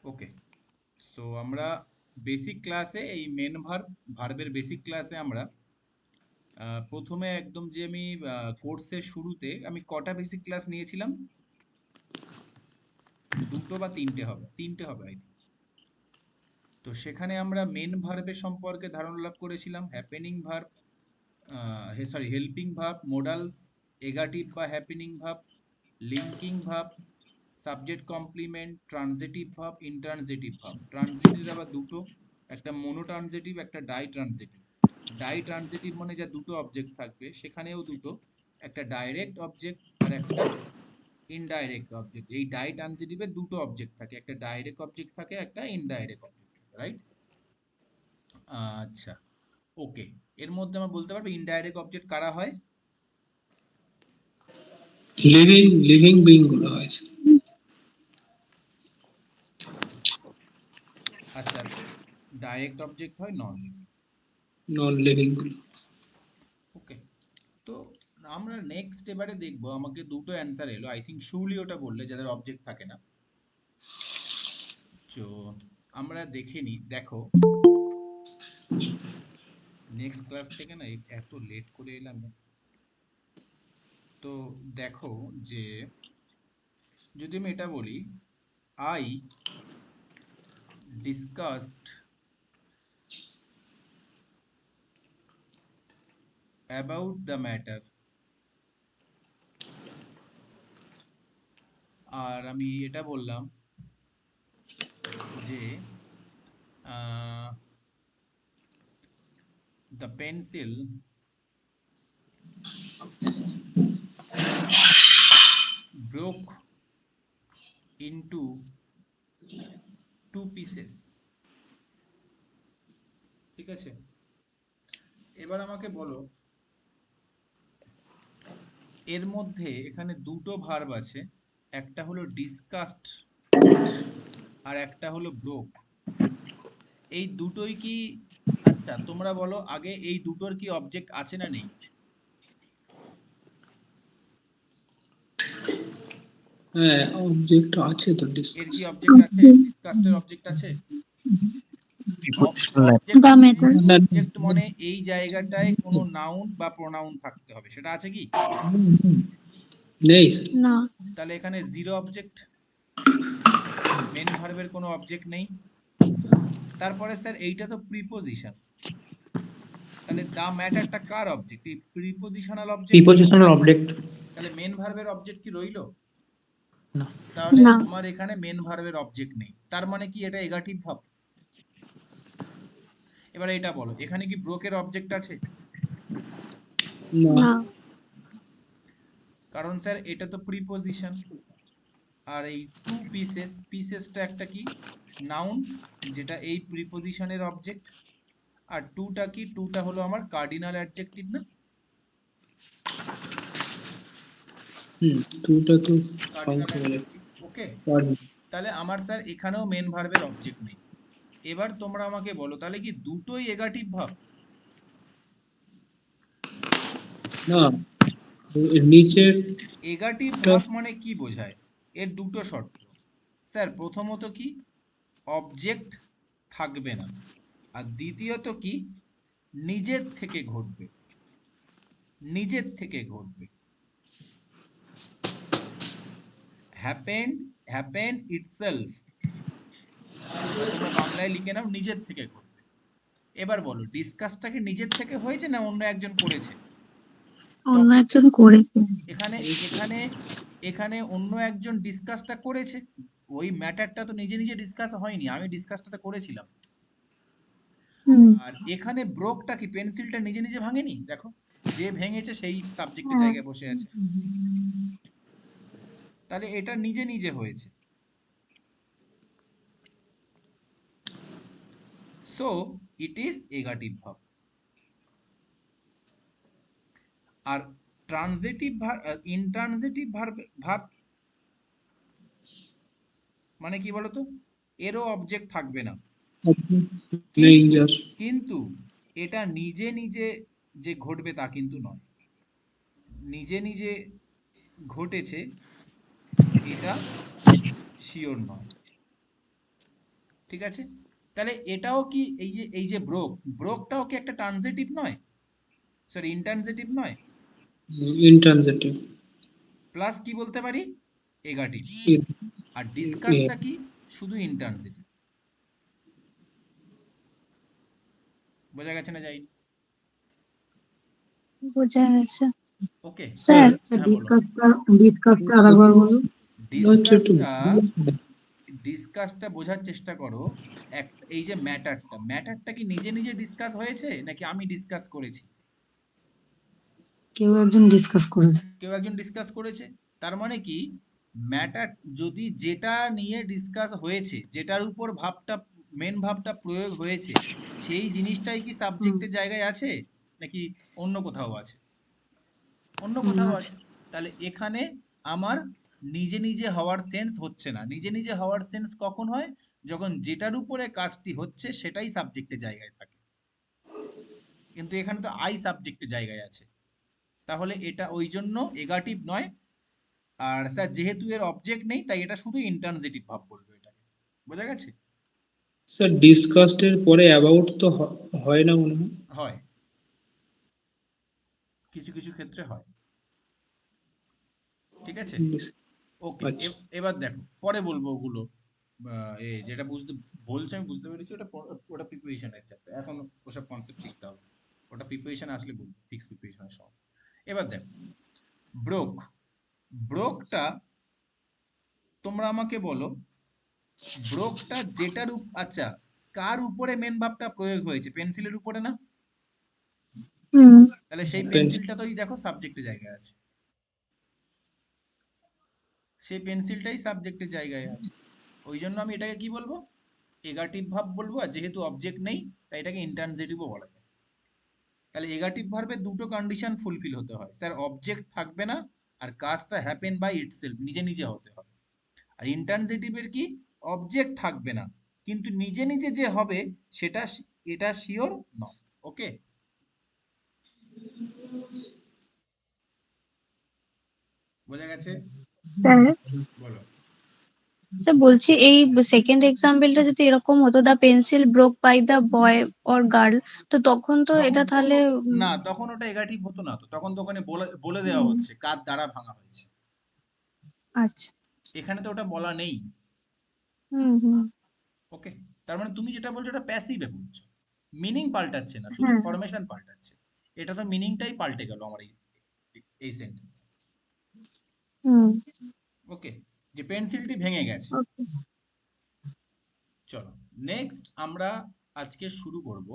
ওকে, so আমরা basic ক্লাসে এই মেন ভার্বের বেসিক ক্লাসে আমরা প্রথমে একদম যে আমি কোর্সের শুরুতে আমি কটা বেসিক ক্লাস নিয়েছিলাম? দুটো বা তিনটে হবে আই থিঙ্ক। তো সেখানে আমরা মেন ভার্বের সম্পর্কে ধারণা লাভ করেছিলাম, happening verb, helping verb, modals, ergative বা happening verb, linking verb, subject complement, transitive verb, intransitive verb. Transitive আবার দুটো, একটা মোনোট্রানজিটিভ, একটা ডাই ট্রানজিটিভ। ডাই ট্রানজিটিভ মানে যা দুটো অবজেক্ট থাকবে, সেখানেও দুটো, একটা ডাইরেক্ট অবজেক্ট আর একটা ইনডাইরেক্ট অবজেক্ট। এই ডাই ট্রানজিটিভে দুটো অবজেক্ট থাকে, একটা ডাইরেক্ট অবজেক্ট থাকে, একটা ইনডাইরেক্ট অবজেক্ট থাকে, রাইট? আচ্ছা, ওকে। এর মধ্যে আমরা বলতে পারবো ইনডাইরেক্ট অবজেক্ট কারা হয়? লিভিং বিং গুলো হয়। আচ্ছা, ডাইরেক্ট অবজেক্ট হয় নন লিভিং। নন লিভিং গুলো। ওকে, তো আমরা নেক্সট এবারে দেখবো, আমাকে দুটো অ্যান্সার এলো, আই থিঙ্ক শুলি ওটা বললে যাদের অবজেক্ট থাকে না। তো আমরা দেখে নিই, দেখো নেক্সট ক্লাস থেকে না এত লেট করে এলাম। তো দেখো যে যদি আমি এটা বলি, I discussed about the matter, আর আমি এটা বললাম যে the pencil broke into two pieces. ঠিক আছে, এবার আমাকে বলো, এর মধ্যে এখানে দুটো ভার্ব আছে, একটা হলো ডিসকাস্ট আর একটা হলো ব্রোক। এই দুটোই কি, আচ্ছা তোমরা বলো আগে, এই দুটোর কি অবজেক্ট আছে না নেই? হ্যাঁ, অবজেক্ট আছে তো এর ডিসকাস। কি অবজেক্ট আছে? ডিসকাস্টের অবজেক্ট আছে? অবজেক্ট The মানে, matter. অবজেক্ট মানে এই জায়গাটায় কোনো নাউন বা প্রোনাউন থাকতে হবে, সেটা আছে কি? নেই স্যার। No. তাহলে এখানে জিরো অবজেক্ট, মেন ভার্বের কোনো অবজেক্ট নেই। তারপরে স্যার এইটা তো প্রিপোজিশন, তাহলে দা ম্যাটারটা কার অবজেক্ট? এই প্রিপোজিশনাল অবজেক্ট। প্রিপোজিশনাল অবজেক্ট তাহলে মেন ভার্বের অবজেক্ট কি রইলো? তাহলে না। আমার এখানে মেন ভার্বের অবজেক্ট নেই, তার মানে কি এটা এগাটিভ ভাব? এবার এটা বলো, এখানে কি ব্রোকের অবজেক্ট আছে? না। না। কারণ স্যার এটা তো প্রিপোজিশন। আর এই টু পিসেস, পিসেসটা একটা কি নাউন, যেটা এই প্রিপোজিশনের অবজেক্ট। আর টুটা কি, টুটা হলো আমার কার্ডিনাল অ্যাডজেক্টিভ না? দুটো তো কার্ডিনাল ফাংশনাল। অ্যাডজেক্টিভ, ওকে। তাহলে আমার স্যার এখানেও মেন ভার্বের অবজেক্ট নেই। এবার তোমরা আমাকে বলো, তাহলে কি দুটোই এগাটিভ ভাব? না, নিচের এগাটিভ ভাব মানে কি বোঝায়? এর দুটো শর্ত স্যার, প্রথমত কি, অবজেক্ট থাকবে না, আর দ্বিতীয়ত কি, নিজের থেকে ঘটবে, নিজের থেকে ঘটবে। হ্যাপেন, হ্যাপেন ইটসেলফ, বা তোমরা বাংলায় লিখে নাও নিজের থেকে ঘটবে। এবার বলো, ডিসকাসটা কি নিজের থেকে হয়েছে না অন্য একজন করেছে? অন্য একজন করেছে। এখানে এখানে এখানে অন্য একজন ডিসকাসটা করেছে, ওই ম্যাটারটা তো নিজে নিজে ডিসকাস হয়নি, আমি ডিসকাসটা করেছিলাম। হুম। আর এখানে ব্রোকটা কি পেন্সিলটা নিজে নিজে ভাঙেনি? দেখো, যে ভেঙেছে সেই সাবজেক্টের হ্যাঁ। জায়গায় বসে আছে, তাহলে এটা নিজে নিজে হয়েছে। So it is ergative verb. আর ট্রানজিটিভ ভার্ব, ইনট্রানজিটিভ ভার্ব মানে কি বলতো? এরও অবজেক্ট থাকবে না, নেই কিন্তু যার। কিন্তু এটা নিজে নিজে যে ঘটবে তা কিন্তু নয়। নিজে নিজে ঘটেছে এটা শিওর নয়। ঠিক আছে, তাহলে এটাও কি এই যে ব্রোকটাও কি একটা ট্রানজিটিভ নয়, সরি ইনট্রানজিটিভ নয়, ইন্ট্রানজিটিভ। প্লাস কি বলতে পারি এগাটিভ, আর এ ডিসকাসটা কি শুধু ইনট্রানজিটিভ। বোঝা গেছে না যাই? বোঝা গেছে। ওকে, স্যার, হ্যাঁ বলো। ডিসকাসটা আরেকবার বলুন। হচ্ছে একটু ডিসকাসটা বোঝার চেষ্টা করো। এই যে ম্যাটারটা কি নিজে নিজে ডিসকাস হয়েছে নাকি আমি ডিসকাস করেছি? কেউ একজন ডিসকাস করেছে। কেউ একজন ডিসকাস করেছে। তার মানে কি ম্যাটার যদি যেটা নিয়ে ডিসকাস হয়েছে, যেটার উপর মেন ভাবটা প্রয়োগ হয়েছে, সেই জিনিসটাই কি হুম, সাবজেক্টের জায়গায় আছে নাকি অন্য কোথাও আছে? অন্য কোথাও আছে। আছে। তাহলে এখানে আমার নিজে নিজে হওয়ার সেন্স হচ্ছে না। নিজে নিজে হওয়ার সেন্স কখন হয়? যখন যেটার উপরে কাজটি হচ্ছে সেটাই সাবজেক্টের জায়গায় থাকে। কিন্তু এখানে তো আই সাবজেক্টের জায়গায় আছে, তাহলে এটা ওই জন্য এগাটিভ নয়। আর স্যার যেহেতু এর অবজেক্ট নেই তাই এটা শুধু ইন্ট্রানজিটিভ ভাব বলবো এটাকে। বোঝা গেছে? স্যার ডিসকাসড এর পরে অ্যাবাউট তো হয় না মনে হয়। হয়, কিছু কিছু ক্ষেত্রে হয়। ঠিক আছে, ওকে। আচ্ছা এবার দেখো পরে বলবো ওগুলো। যেটা বলছে আমি বুঝতে পেরেছি, ওটা প্রিপারেশনের চ্যাপ্টার, এখন ওসব কনসেপ্ট শিখতে হবে। ওটা প্রিপারেশন আসলে বলবো, ফিক্স প্রিপারেশনের সময়। এবার দেখো ব্রোক, ব্রোকটা তোমরা আমাকে বলো, ব্রোকটা আচ্ছা, কার উপরে মেন ভাবটা প্রয়োগ হয়েছে? পেন্সিলের উপরে না? হুম, তাহলে সেই পেন্সিল পেন্সিলটা তো দেখো সাবজেক্টের জায়গায় আছে, সেই পেন্সিলটাই সাবজেক্টের জায়গায় আছে। ওই জন্য আমি এটাকে কি বলবো? এগাটিভ ভাব বলবো। আর যেহেতু অবজেক্ট নেই তাই এটাকে ইন্ট্রানজিটিভও বলা যায়। তাহলে এগাটিভ ভার্বের দুটো কন্ডিশন ফুলফিল হতে হয় স্যার, অবজেক্ট থাকবে না আর কাজটা হ্যাপেন বাই ইটসেলফ, নিজে নিজে হতে হবে। আর ইন্ট্রানজিটিভের কি, অবজেক্ট থাকবে না কিন্তু নিজে নিজে যে হবে সেটা এটা শিওর নয়। ওকে, বোঝা গেছে? স্যার, বলো। স্যার বলছি এই সেকেন্ড এক্সাম্পলটা যদি এরকম হতো, the pencil broke by the boy or girl, তো তখন তো এটা তাহলে না, তখন ওটা এগাটিভ হতো না, তো তখন তো ওখানে বলে বলে দেওয়া হচ্ছে কার দ্বারা ভাঙা হয়েছে। আচ্ছা। এখানে তো ওটা বলা নেই। হুম হুম। ওকে, তার মানে তুমি যেটা বলছো ওটা প্যাসিভে বলছো, মিনিং পাল্টাচ্ছে না, শুধু হ্যাঁ। ফরমেশন পাল্টাচ্ছে। এটা তো মিনিংটাই পাল্টে গেল আমার এই সেন্টেন্স। হুম। ওকে, যে পেন্সিলটি ভেঙে গেছে। ওকে। চলো নেক্সট আমরা আজকে শুরু করব।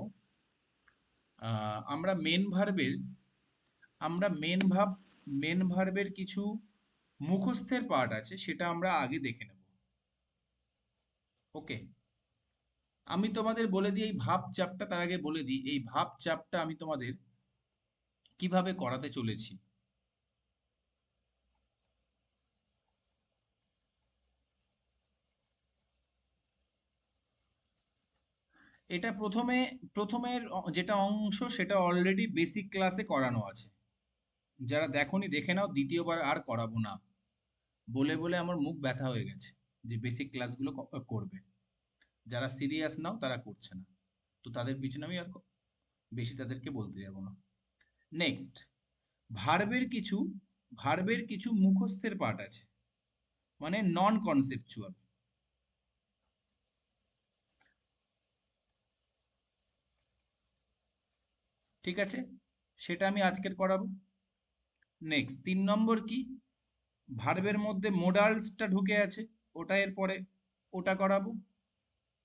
আমরা মেন ভার্বের আমরা মেন ভার্বের কিছু মুখস্থের পার্ট আছে, সেটা আমরা আগে দেখে নেব। ওকে, আমি তোমাদের বলে দিই এই ভাব চাপটা, তার আগে বলে দিই এই ভাব চাপটা আমি তোমাদের কিভাবে করাতে চলেছি। এটা প্রথমের যেটা অংশ সেটা অলরেডি বেসিক ক্লাসে করানো আছে। যারা দেখোনি দেখে নাও, দ্বিতীয়বার আর করাবো না। বলে বলে আমার মুখ ব্যথা হয়ে গেছে যে বেসিক ক্লাসগুলো করবে। যারা সিরিয়াস নাও তারা করছে না, তো তাদের পিছনে আমি আর বেশি তাদেরকে বলতে যাব না। নেক্সট, ভার্বের কিছু ভার্বের কিছু মুখস্থের পার্ট আছে, মানে নন কনসেপচুয়াল। ঠিক আছে, সেটা আমি আজকের করাবো। নেক্সট 3 নম্বর কি, ভার্বের মধ্যে মোডালসটা ঢুকে আছে, ওটা এর পরে ওটা করাবো।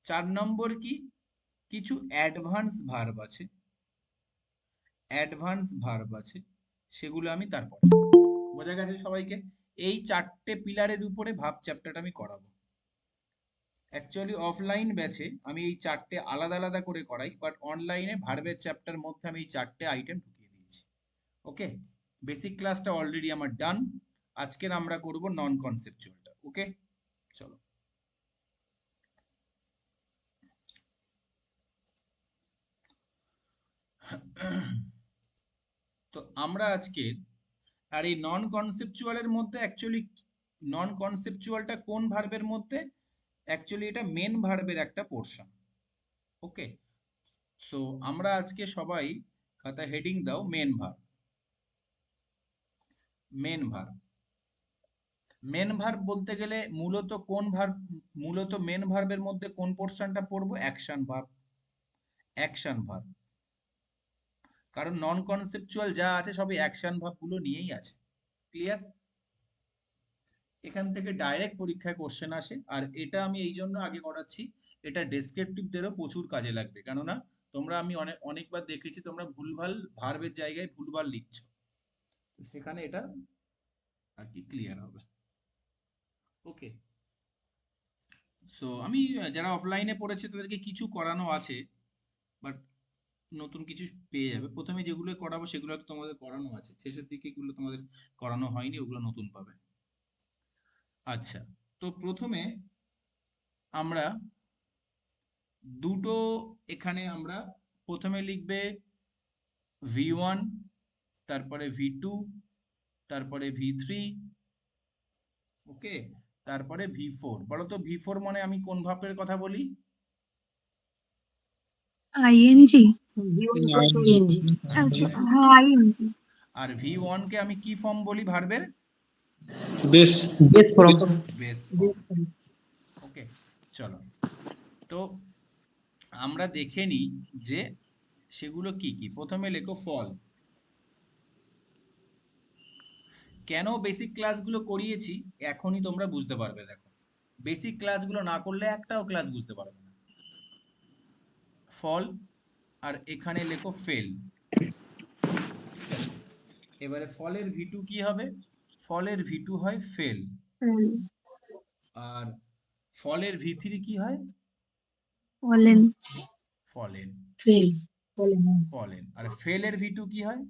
4 নম্বর কি, কিছু অ্যাডভান্স ভার্ব আছে, সেগুলো আমি তারপরে। বোঝা গেছে সবাইকে? এই 4টে পিলারের উপরে ভাব চ্যাপ্টারটা আমি করাবো। অ্যাকচুয়ালি অফলাইন ব্যাচে আমি এই 4টে আলাদা আলাদা করে করাই, বাট অনলাইনে ভার্বের চ্যাপ্টার মধ্যে আমি এই 4টে আইটেম ঢুকিয়ে দিয়েছি। ওকে, বেসিক ক্লাসটা অলরেডি আমার ডান। আজকের আমরা করব নন কনসেপচুয়ালটা। ওকে, চলো। তো আমরা আজকে আর এই নন কনসেপচুয়ালের মধ্যে অ্যাকচুয়ালি নন কনসেপচুয়ালটা কোন ভার্বের মধ্যে? অ্যাকচুয়ালি এটা মেন ভার্বের একটা পোর্শন। ওকে, সো আমরা আজকে সবাই খাতা হেডিং দাও main verb. Main verb, main verb বলতে গেলে মূলত কোন ভার্ব, মূলত মেন ভার্বের মধ্যে কোন পোর্শনটা পড়বো? Action verb. অ্যাকশন ভার্ব, কারণ নন কনসেপচুয়াল যা আছে সবই অ্যাকশন ভার্বগুলো নিয়েই আছে। ক্লিয়ার? এখান থেকে ডাইরেক্ট পরীক্ষায় কোশ্চেন আসে, আর এটা আমি এই জন্য আগে করাচ্ছি, এটা ডেসক্রিপটিভদেরও প্রচুর কাজে লাগবে। কেননা তোমরা, আমি অনেকবার দেখেছি তোমরা ভুলভাল ভার্বের জায়গায় ভুলভাল লিখছো, তো সেখানে এটা আর কি ক্লিয়ার হবে। ওকে, সো আমি যারা অফলাইনে পড়েছে তাদেরকে কিছু করানো আছে, বাট নতুন কিছু পেয়ে যাবে। প্রথমে যেগুলো করাবো সেগুলো তো তোমাদের করানো আছে, শেষের দিকে এগুলো তোমাদের করানো হয়নি, ওগুলো নতুন পাবে। আচ্ছা, তো প্রথমে আমরা দুটো, এখানে আমরা প্রথমে লিখবে V1, তারপরে V2, তারপরে V3, ওকে, তারপরে V4। বলো তো V4 মানে আমি কোন ভার্বের কথা বলি? আইএনজি। ING হ্যাঁ, আইএনজি। আর V1 কে আমি কি ফর্ম বলি ভার্বের? বেশ base form. Base form. Okay, চলো তো আমরা দেখে নিই যে সেগুলো কি কি। প্রথমে লেখো ফল। কেন বেসিক ক্লাসগুলো করিয়েছি এখনই তোমরা বুঝতে পারবে। দেখো, বেসিক ক্লাসগুলো না করলে একটাও ক্লাস বুঝতে পারবে না। ফল, আর এখানে লেখো ফেল। ঠিক আছে, এবারে ফলের V2 কি হবে? ফলের V2 হয় ফেল। আর ফলের V3 কি হয়? বলেন। ফলেন। ফেল। ফলেন। আর ফেলের V2 কি হয়?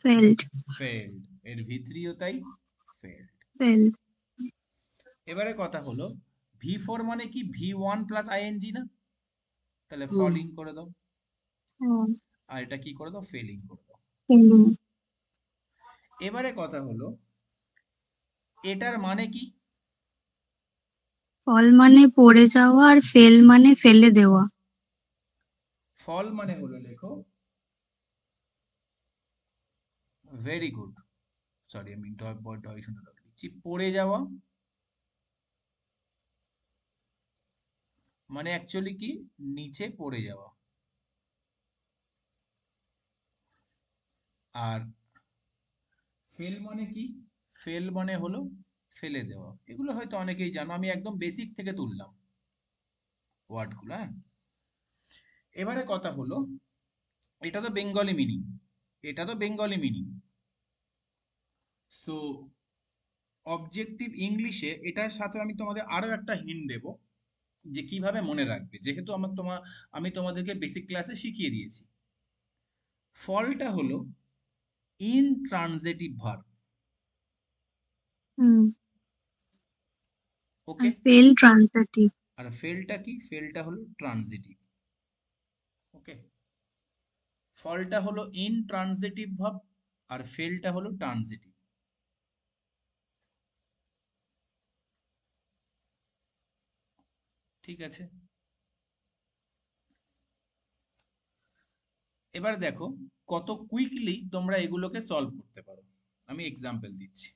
ফেল্ড। ফেল্ড। এর V3 ও তাই, ফেল্ড। ফেল্ড। এবারে কথা হলো V4 মানে কি? V1 প্লাস আইএনজি না? তাহলে ফলিং করে দাও, আর এটা কি করে দাও? ফেলিং করে দাও। এবারে কথা হলো এটার মানে কি? ফল মানে পড়ে যাওয়া, আর ফেল মানে ফেলে দেওয়া। ফল মানে হলো, লেখো, ভেরি গুড, সরি আমি ডয় শুনে লিখছি। পড়ে যাওয়া মানে অ্যাকচুয়ালি কি? নিচে পড়ে যাওয়া। আর ফেল মানে কি? ফেল মানে হলো ফেলে দেওয়া। এগুলো হয়তো অনেকেই জানো, আমি একদম বেসিক থেকে তুললাম ওয়ার্ডগুলো। হ্যাঁ, এবারে কথা হলো এটা তো বেঙ্গলি মিনিং, এটা তো বেঙ্গলি মিনিং। তো অবজেক্টিভ ইংলিশে এটার সাথে আমি তোমাদের আরো একটা হিন্ট দেব যে কিভাবে মনে রাখবে, যেহেতু আমি তোমাদেরকে বেসিক ক্লাসে শিখিয়ে দিয়েছি। ফলটা হলো ইনট্রানজিটিভ ভার্ব। ওকে, ফেল ট্রান্সিটিভ। আর ফেলটা কি? ফেলটা হলো ট্রানজিটিভ। ওকে, ফলটা হলো ইনট্রানজিটিভ ভার্ব, আর ফেলটা হলো ট্রানজিটিভ। ঠিক আছে, এবার দেখো কত কুইকলি তোমরা এগুলোকে সলভ করতে পারো। আমি এক্সাম্পল দিচ্ছি।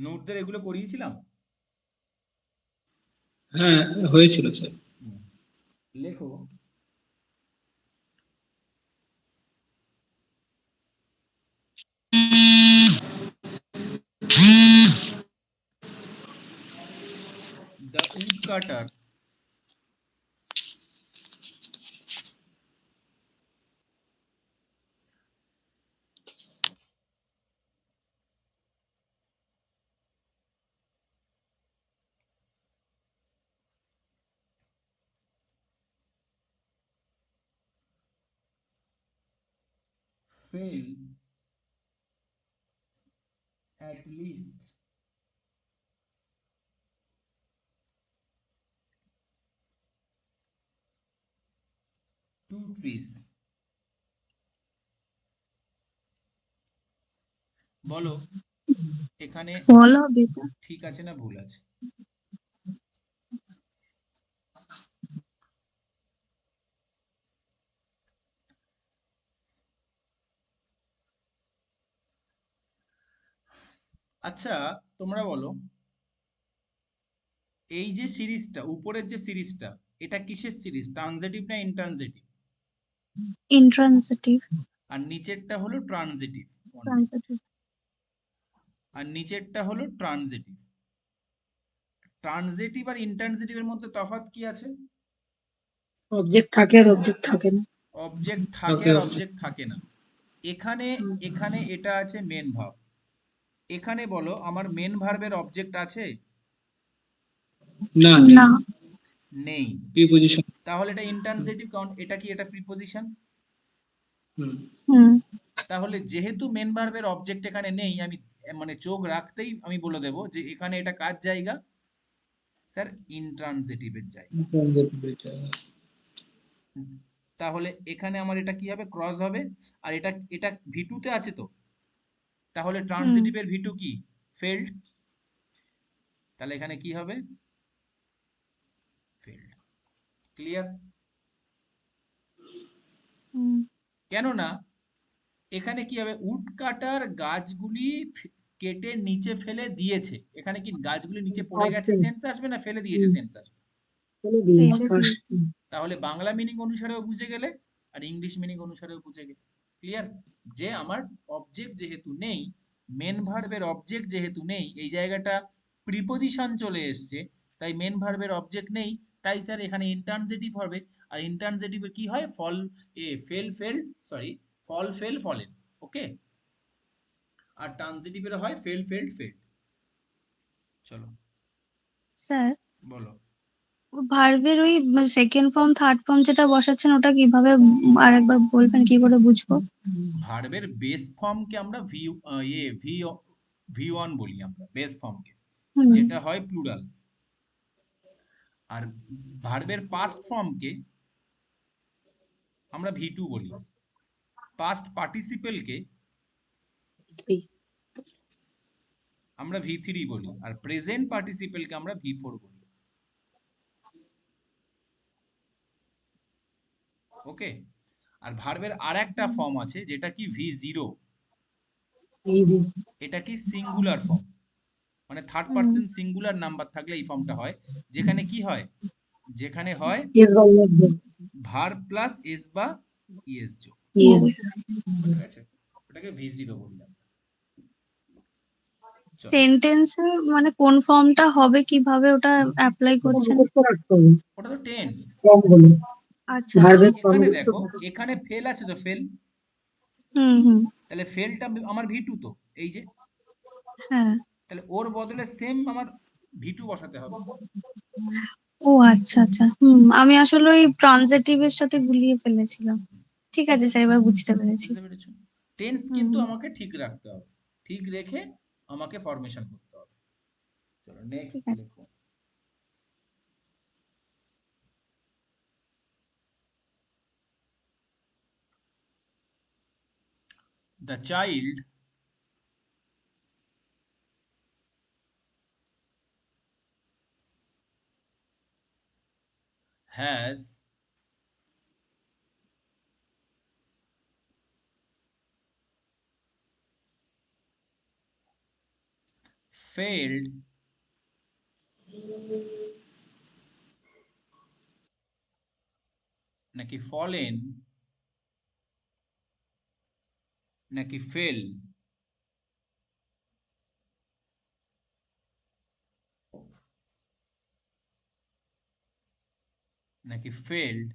নোটদের এগুলো করিয়েছিলাম। হ্যাঁ হয়েছিল স্যার। হুম। লেখো, the woodcutter fell at least 2 trees। বলো এখানে ফল হবে এটা। ঠিক আছে না ভুল আছে? আচ্ছা, তোমরা বলো, এই যে সিরিজটা, উপরের যে সিরিজটা, এটা কিসের সিরিজ, ট্রানজিটিভ না ইনট্রানজিটিভ? ইন্ট্রানজিটিভ। আর নিচেরটা হলো ট্রানজিটিভ। ট্রানজিটিভ। আর নিচেরটা হলো ট্রানজিটিভ। ট্রানজিটিভ আর ইনট্রানজিটিভের মধ্যে তফাৎ কি আছে? অবজেক্ট থাকে আর অবজেক্ট থাকে না। অবজেক্ট থাকে থাকে আর object। অবজেক্ট থাকে না। এখানে এখানে এটা আছে মেন ভার্ব। এখানে বলো আমার মেন ভার্বের অবজেক্ট আছে? না না। নেই। প্রিপোজিশন। তাহলে এটা ইনট্রানজিটিভ, কারণ এটা কি, এটা প্রিপোজিশন। হুম। তাহলে যেহেতু মেন ভার্বের অবজেক্ট এখানে নেই, আমি মানে চোখ রাখতেই আমি বলে দেব যে এখানে এটা কার জায়গা? স্যার ইনট্রানজিটিভের জায়গা। তাহলে এখানে আমার এটা কি হবে, ক্রস হবে। আর এটা এটা ভি2 তে আছে তো, তাহলে হুম। ট্রানজিটিভের ভি2 কি, ফেল্ড। তাহলে এখানে কি হবে, ফেল্ড। ক্লিয়ার? হুম। কেননা এখানে কি হবে, উড কাটার গাছগুলি কেটে নিচে ফেলে দিয়েছে। এখানে কি গাছগুলি নিচে পড়ে গেছে সেন্স আসবে, না ফেলে দিয়েছে সেন্স আসবে? ফেলে দিয়েছি ফেলে ফার্স্ট। দিয়েছি। তাহলে বাংলা মিনিং অনুসারেও বুঝে গেলে, আর ইংলিশ মিনিং অনুসারেও বুঝে গেলে। ক্লিয়ার? যে আমার অবজেক্ট যেহেতু নেই, মেন ভার্বের অবজেক্ট যেহেতু নেই, এই জায়গাটা প্রিপোজিশন চলে এসছে, তাই মেন ভার্বের অবজেক্ট নেই, তাই স্যার এখানে ইনট্রানজিটিভ হবে। আর ইনট্রানজিটিভে কি হয়, ফল ফেল ফেল, সরি, ফল ফেল ফলেন। ওকে? আর ট্রানজিটিভের হয় ফেল ফেল্ড ফেল্ড। চলো স্যার, বলো। ভার্বের ওই সেকেন্ড ফর্ম থার্ড ফর্ম যেটা বসাচ্ছেন ওটা কিভাবে আরেকবার বলবেন, কি করে বুঝবো? ভার্বের বেস ফর্মকে আমরা ভি ওয়ান বলি, আমরা বেস ফর্মকে, হুম। যেটা হয় প্লুরাল। আর ভার্বের পাস্ট ফর্মকে আমরা ভি2 বলি। পাস্ট পার্টিসিপেলকে আমরা ভি3 বলি। আর প্রেজেন্ট পার্টিসিপেলকে আমরা ভি4 বলি। ওকে? আর ভার্বের আর একটা ফর্ম আছে যেটা কি ভি0। ইজি। এটা কি সিঙ্গুলার ফর্ম, মানে থার্ড হুম। পার্সন সিঙ্গুলার নাম্বার থাকলে এই ফর্মটা হয়। যেখানে কি হয়, যেখানে হয় ইজ বা ইজ যোগ। ভার্ব প্লাস এস বা ইএস যোগ। ইয়ে। ঠিক আছে? ওটাকে ভি0 বললাম। চলো, সেন্টেন্সের মানে কোন ফর্মটা হবে, কিভাবে ওটা অ্যাপ্লাই ওটা করছেন? মুখস্থ রাখতে হবে ওটা তো টেন্স। ফর্মগুলো। আচ্ছা আচ্ছা। ভার্বের এখানে ফর্মগুলো দেখো, মুখস্থ। এখানে ফেল আছে তো, ফেল। হুম হুম। তাহলে ফেলটা আমার ভি2 তো, এই যে। হ্যাঁ। তাহলে ওর বদলে সেম আমার ভি2 বসাতে হবে। ও আচ্ছা আচ্ছা। হুম, আমি আসলে ওই ট্রানজিটিভের সাথে গুলিয়ে ফেলেছিলাম। ঠিক আছে স্যার, এবার বুঝতে পেরেছি। বুঝতে পেরেছো? টেন্স হুম কিন্তু হুম। আমাকে ঠিক রাখতে হবে, ঠিক রেখে আমাকে ফরমেশন করতে হবে। চলো ঠিক নেক্সট আছে। দেখো। The child has failed নাকি fallen নাকি ফেল? নাকি ফেল্ড?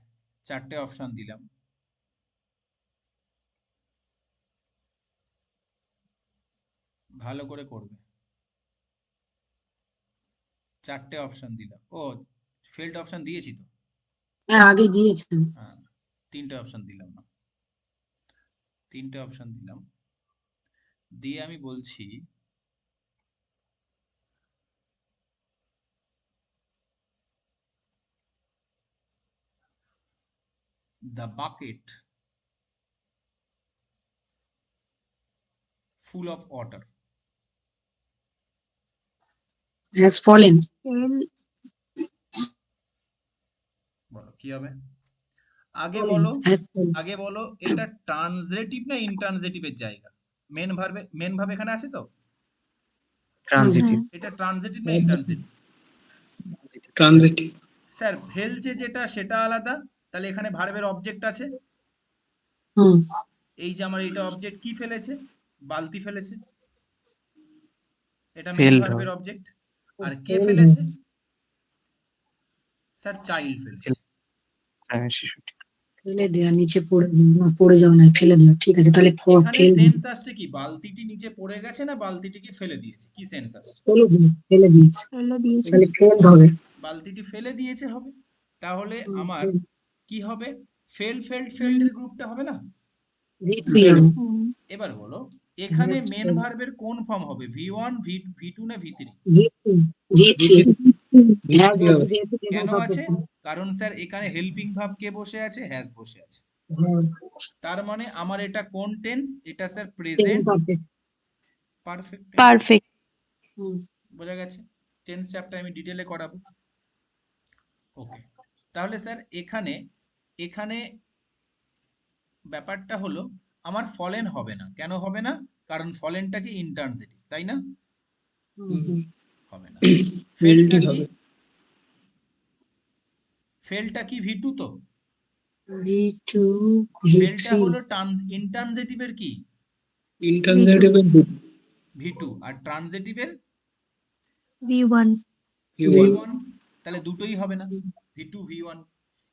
চারটে অপশন দিলাম, ভালো করে করবে। চারটে অপশন দিলাম। ও, ফেল্ড অপশন দিয়েছি তো। হ্যাঁ আগে দিয়েছেন। হ্যাঁ, তিনটে অপশন দিলাম না, তিনটে অপশন দিলাম। দিয়ে আমি বলছি the bucket full of water has fallen. Fail বলো কি হবে? আগে ফলেন বলো, হ্যাজ ফলেন। আগে বলো এটা ট্রান্সলেটিভ না ইনট্রান্সলেটিভের জায়গা? মেন ভার্ব এখানে আছে তো? ট্রানজিটিভ। এটা ট্রান্সলেটিভ না ইনট্রান্সলেটিভ? ট্রানজিটিভ। স্যার ফেলছে যেটা সেটা আলাদা, তাহলে এখানে ভার্বের অবজেক্ট আছে। হুম এই যে আমার এটা অবজেক্ট কি ফেলেছে? বালতি ফেলেছে, এটা মেন ফেলড ভার্বের হবে। অবজেক্ট। আর কে ফেল ফেলেছে? স্যার চাইল্ড ফেলেছে। হ্যাঁ, শিশুটি। ফেলে দেওয়া, নিচে পড়ে না, পড়ে যাওয়া না, ফেলে দেওয়া, ঠিক আছে, তাহলে এখানে ফেল সেন্স আসছে কি, বালতিটি নিচে পড়ে গেছে না বালতিটিকে ফেলে দিয়েছে? কি সেন্স আসছে? ফেলে দিয়েছে, ফেলে দিয়েছে। তাহলে ফেল হবে। বালতিটি ফেলে দিয়েছে হবে। তাহলে হুম, আমার হুম। কি হবে? ফেল্ড এর গ্রুপটা হবে না? V3 হবে। হুম, এবার বলো এখানে Has মেন failed. ভি ভার্বের কোন ফর্ম হবে? ভি1, ভি2 না ভি3? থ্রি V3 হ্যাজ V3 আছে হবে। যেহেতু কেন প্রেজেন্ট আছে? পারফেক্ট। কারণ স্যার এখানে হেল্পিং ভার্ব কে বসে আছে? হ্যাজ বসে আছে। হ্যাঁ, তার মানে আমার এটা কোন টেন্স? এটা sir present present perfect. Perfect tense. Perfect. হুম বোঝা গেছে? টেন্স চ্যাপ্টার আমি ডিটেলে করাবো। ওকে, তাহলে স্যার এখানে এখানে ব্যাপারটা হলো আমার ফলেন হবে না। কেন হবে না? কারণ ফলেনটা কি ইন্টারজেটিভ, তাই না? হুম হুম। হবে না। ফেলটা ফেলডই কি? হবে। ফেলটা কি ভি2 তো? V2 ফেলটা V3 হলো ইন্টারজেটিভের কি? V2 intransitive ভি2। আর ট্রানজেটিভের V1 V1। ভি1। তাহলে দুটোই হবে না, ভি2 ভি1।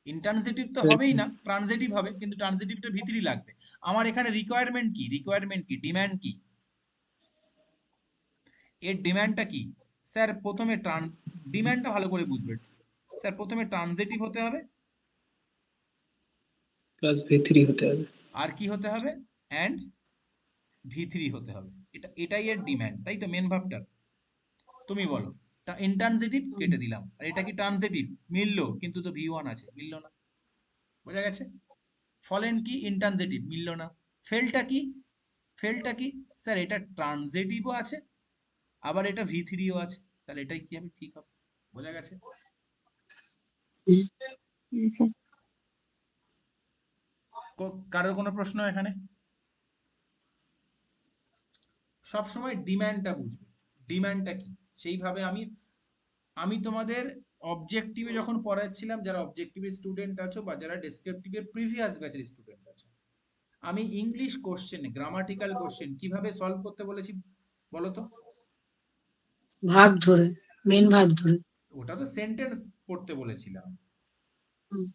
ইন্ট্রানজেটিভ তো হবেই না, ট্রানজেটিভ হবে, কিন্তু ট্রানজেটিভটা ভি3 লাগবে। আমার এখানে রিকোয়ারমেন্ট কি? ডিম্যান্ড কি? এর ডিম্যান্ডটা কি? স্যার প্রথমে ডিম্যান্ডটা ভালো করে বুঝবে। স্যার প্রথমে ট্রানজেটিভ হতে হবে, প্লাস V3 হতে হবে। আর কি হতে হবে? অ্যান্ড ভি3 হতে হবে। এটাই এর ডিম্যান্ড, তাই তো মেন ভাবটার। তুমি বলো, তা ইন্ট্রানজেটিভ কেটে দিলাম, আর এটা কি ট্রানজেটিভ? মিললো, কিন্তু তো ভি1 আছে, মিললো না। বোঝা গেছে? ফলেন কি? ইন্ট্রানজেটিভ, মিললো না। ফেলটা কি? ফেলটা কি? স্যার এটা ট্রানজেটিভও আছে, আবার এটা ভি3ও আছে, তাহলে এটাই কি হবে? ঠিক হবে। বোঝা গেছে? স্যার। কারোর কোনো প্রশ্ন এখানে? সব সময় ডিম্যান্ডটা বুঝবে, ডিম্যান্ডটা কি। সেইভাবে আমি আমি তোমাদের অবজেক্টিভে যখন পড়াচ্ছিলাম, যারা অবজেক্টিভের স্টুডেন্ট আছো বা যারা ডেসক্রিপটিভের প্রিভিয়াস ব্যাচের স্টুডেন্ট আছো, আমি ইংলিশ কোশ্চেন, গ্রামাটিক্যাল কোশ্চেন কিভাবে সলভ করতে বলেছি বলো তো? ভার্ব ধরে, মেন ভার্ব ধরে। ওটা তো সেন্টেন্স পড়তে বলেছিলাম। হুম,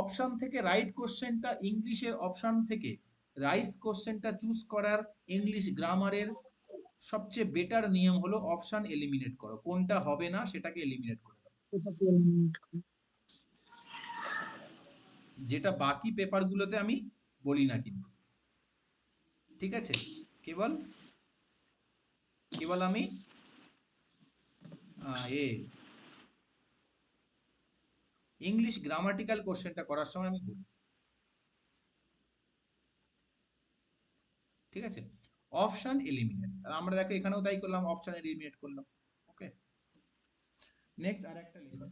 অপশন থেকে রাইট কোশ্চেনটা, ইংলিশের অপশন থেকে রাইট কোশ্চেনটা চুজ করার ইংলিশ গ্রামারের সবচেয়ে বেটার নিয়ম হলো অপশন এলিমিনেট করো। কোনটা হবে না সেটাকে এলিমিনেট করে দাও, এটা কি eliminate করে? যেটা বাকি পেপারগুলোতে আমি বলি না কিন্তু। ঠিক আছে? কেবল কেবল আমি ইংলিশ গ্রামাটিক্যাল কোশ্চেনটা করার সময় আমি বলি। ঠিক আছে? অপশন এলিমিনেট, আর আমরা দেখো এখানেও তাই করলাম, অপশন এলিমিনেট করলাম। ওকে, নেক্সট আর একটা লেখো।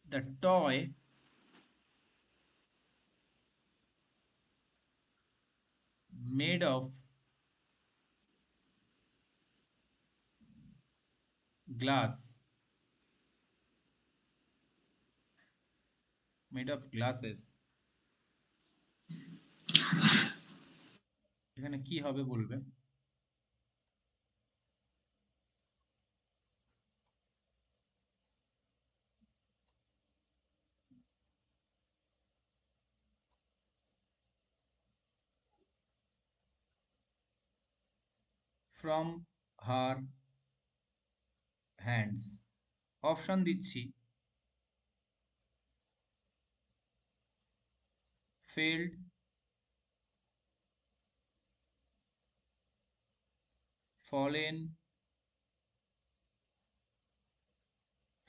The toy made of glass, made of glasses, এখানে কি হবে বলবে? From her hands। অপশন দিচ্ছি, failed, fallen,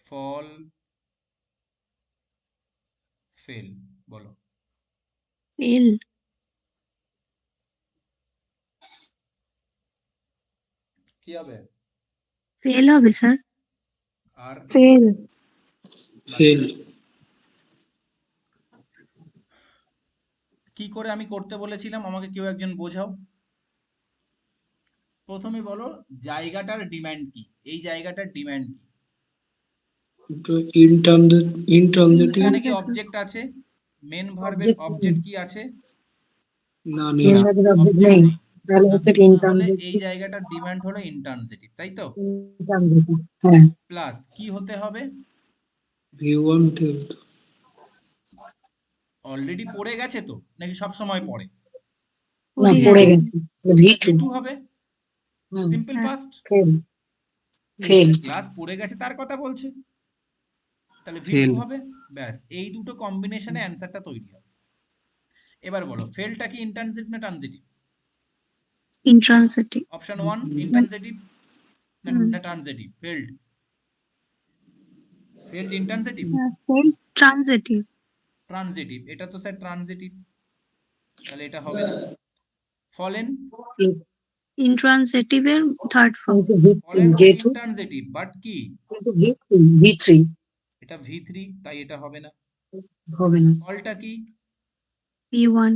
fall, fail। বলো। ফেল। কি হবে? ফেল হবে স্যার। আর ফেল। বাকি ফেল। কি করে আমি করতে বলেছিলাম, আমাকে কেউ একজন বোঝাও। প্রথমে বলো জায়গাটার ডিমান্ড কি, এই জায়গাটার ডিমান্ড কি। ইনট্রানজিটিভ এখানে কি অবজেক্ট আছে? মেন ভার্বের অবজেক্ট অবজেক্ট কি আছে? না নেই। না। মেন ভার্বের অবজেক্ট অবজেক্ট নেই, নেই। তাহলে হচ্ছে তাহলে এই ইনট্রানজিটিভ। জায়গাটার ডিমান্ড হলো ইন্ট্রানজিটিভ, তাই তো? ইনট্রানজিটিভ, হ্যাঁ। প্লাস কি হতে হবে? V1 টেল। অলরেডি পড়ে গেছে তো, নাকি সব সময় পড়ে? না, পড়ে পড়ে গেছে। গেছে। V2। V2 হবে, হুম, সিম্পল হ্যাঁ। ফাস্ট। ফেল। ফেল। ক্লাস পড়ে গেছে তার কথা বলছে, তাহলে V2 ফেল। হবে। ব্যাস, এই দুটো কম্বিনেশনে অ্যান্সারটা তৈরি হবে। এবার বলো ফেলটা কি ইন্ট্রানজিটিভ না ট্রানজিটিভ? ইন্ট্রানজিটিভ। অপশন 1 ইন্ট্রানজিটিভ না হুম। Transitive? Felled intransitive? Fell transitive. Transitive, এটা তো স্যার ট্রানজিটিভ, তাহলে এটা হবে না। ফলেন ইন্ট্রানজিটিভের থার্ড ফর্ম। ফলেন হচ্ছে যেহেতু ইন্ট্রানজিটিভ, বাট কি V3 এটা V3, তাই এটা হবে না। হবে না। ফলটা কি V1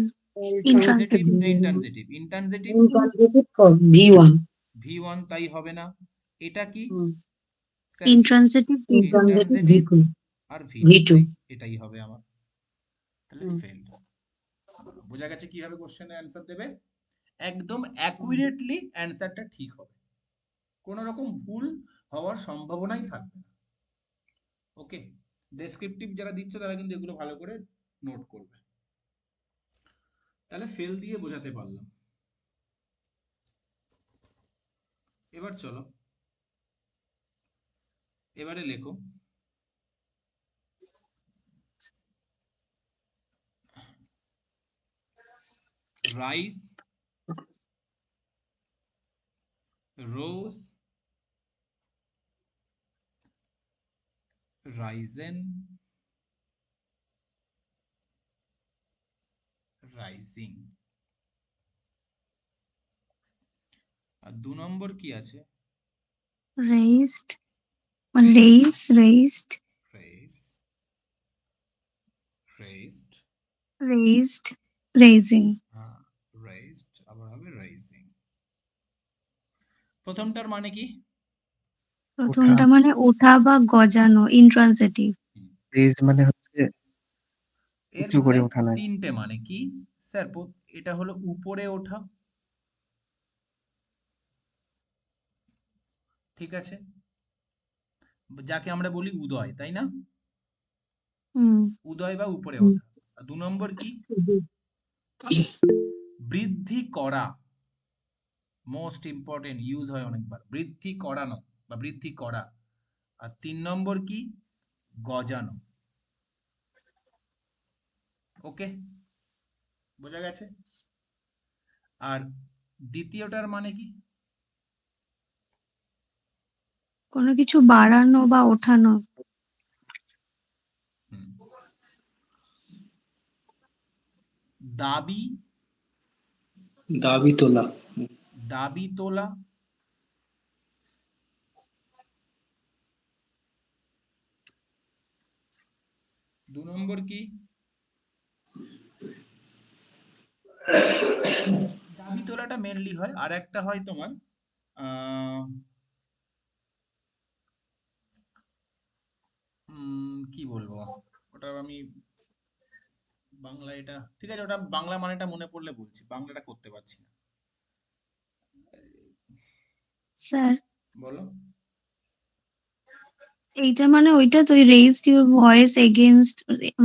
ট্রানজিটিভ ইন্ট্রানজিটিভ। না intransitive? Intransitive intransitive for V1। V1, তাই হবে না। এটা কি sir? Intransitive intransitive intransitive V2। আর V2, V2। তাই এটাই হবে আমার, তাহলে ফেল। বোঝা গেছে কিভাবে কোশ্চেনে অ্যান্সার দেবে? একদম অ্যাকুরেটলি অ্যান্সারটা ঠিক হবে, কোনো রকম ভুল হওয়ার সম্ভাবনাই থাকবে না। ওকে, ডেসক্রিপটিভ যারা দিচ্ছে তারা কিন্তু এগুলো ভালো করে নোট করবে। তাহলে ফেল দিয়ে বোঝাতে পারলাম। এবার চলো, এবারে লেখো রাইস, রোজ, রাইজেন, রাইজিং। আর 2 নম্বর কি আছে? Raised, raised, raise, raised, raised, raising. হ্যাঁ রেসড, আবার হবে রাইজিং। প্রথমটার মানে কি? প্রথমটা মানে ওঠা বা গজানো, ইন্ট্রানজিটিভ। রেজ মানে হচ্ছে এর উঁচু মানে করে ওঠা নয়। তিনটে মানে কি স্যার? এটা হলো উপরে ওঠা, ঠিক আছে, যাকে আমরা বলি উদয়, তাই না? হুম। উদয় বা উপরে ওঠা। আর 2 নম্বর কি? বৃদ্ধি করা, মোস্ট ইম্পর্টেন্ট, ইউজ হয় অনেকবার, বৃদ্ধি করানো বা বৃদ্ধি করা। আর 3 নম্বর কি? গজানো। ওকে, বোঝা গেছে? আর দ্বিতীয়টার মানে কি? কোনো কিছু বাড়ানো বা ওঠানো। হুম। দাবি, দাবি তোলা। দাবি তোলা। 2 নম্বর কি? দাবি তোলাটা মেনলি হয়, আর একটা হয় তোমার কি বলবো ওটা, আমি বাংলা, এটা ঠিক আছে, ওটা বাংলা মানেটা মনে পড়লে বলছি, বাংলাটা করতে পারছি না। স্যার বলো। এইটা মানে ওইটা তো রেইজড ইউর ভয়েস এগেইনস্ট,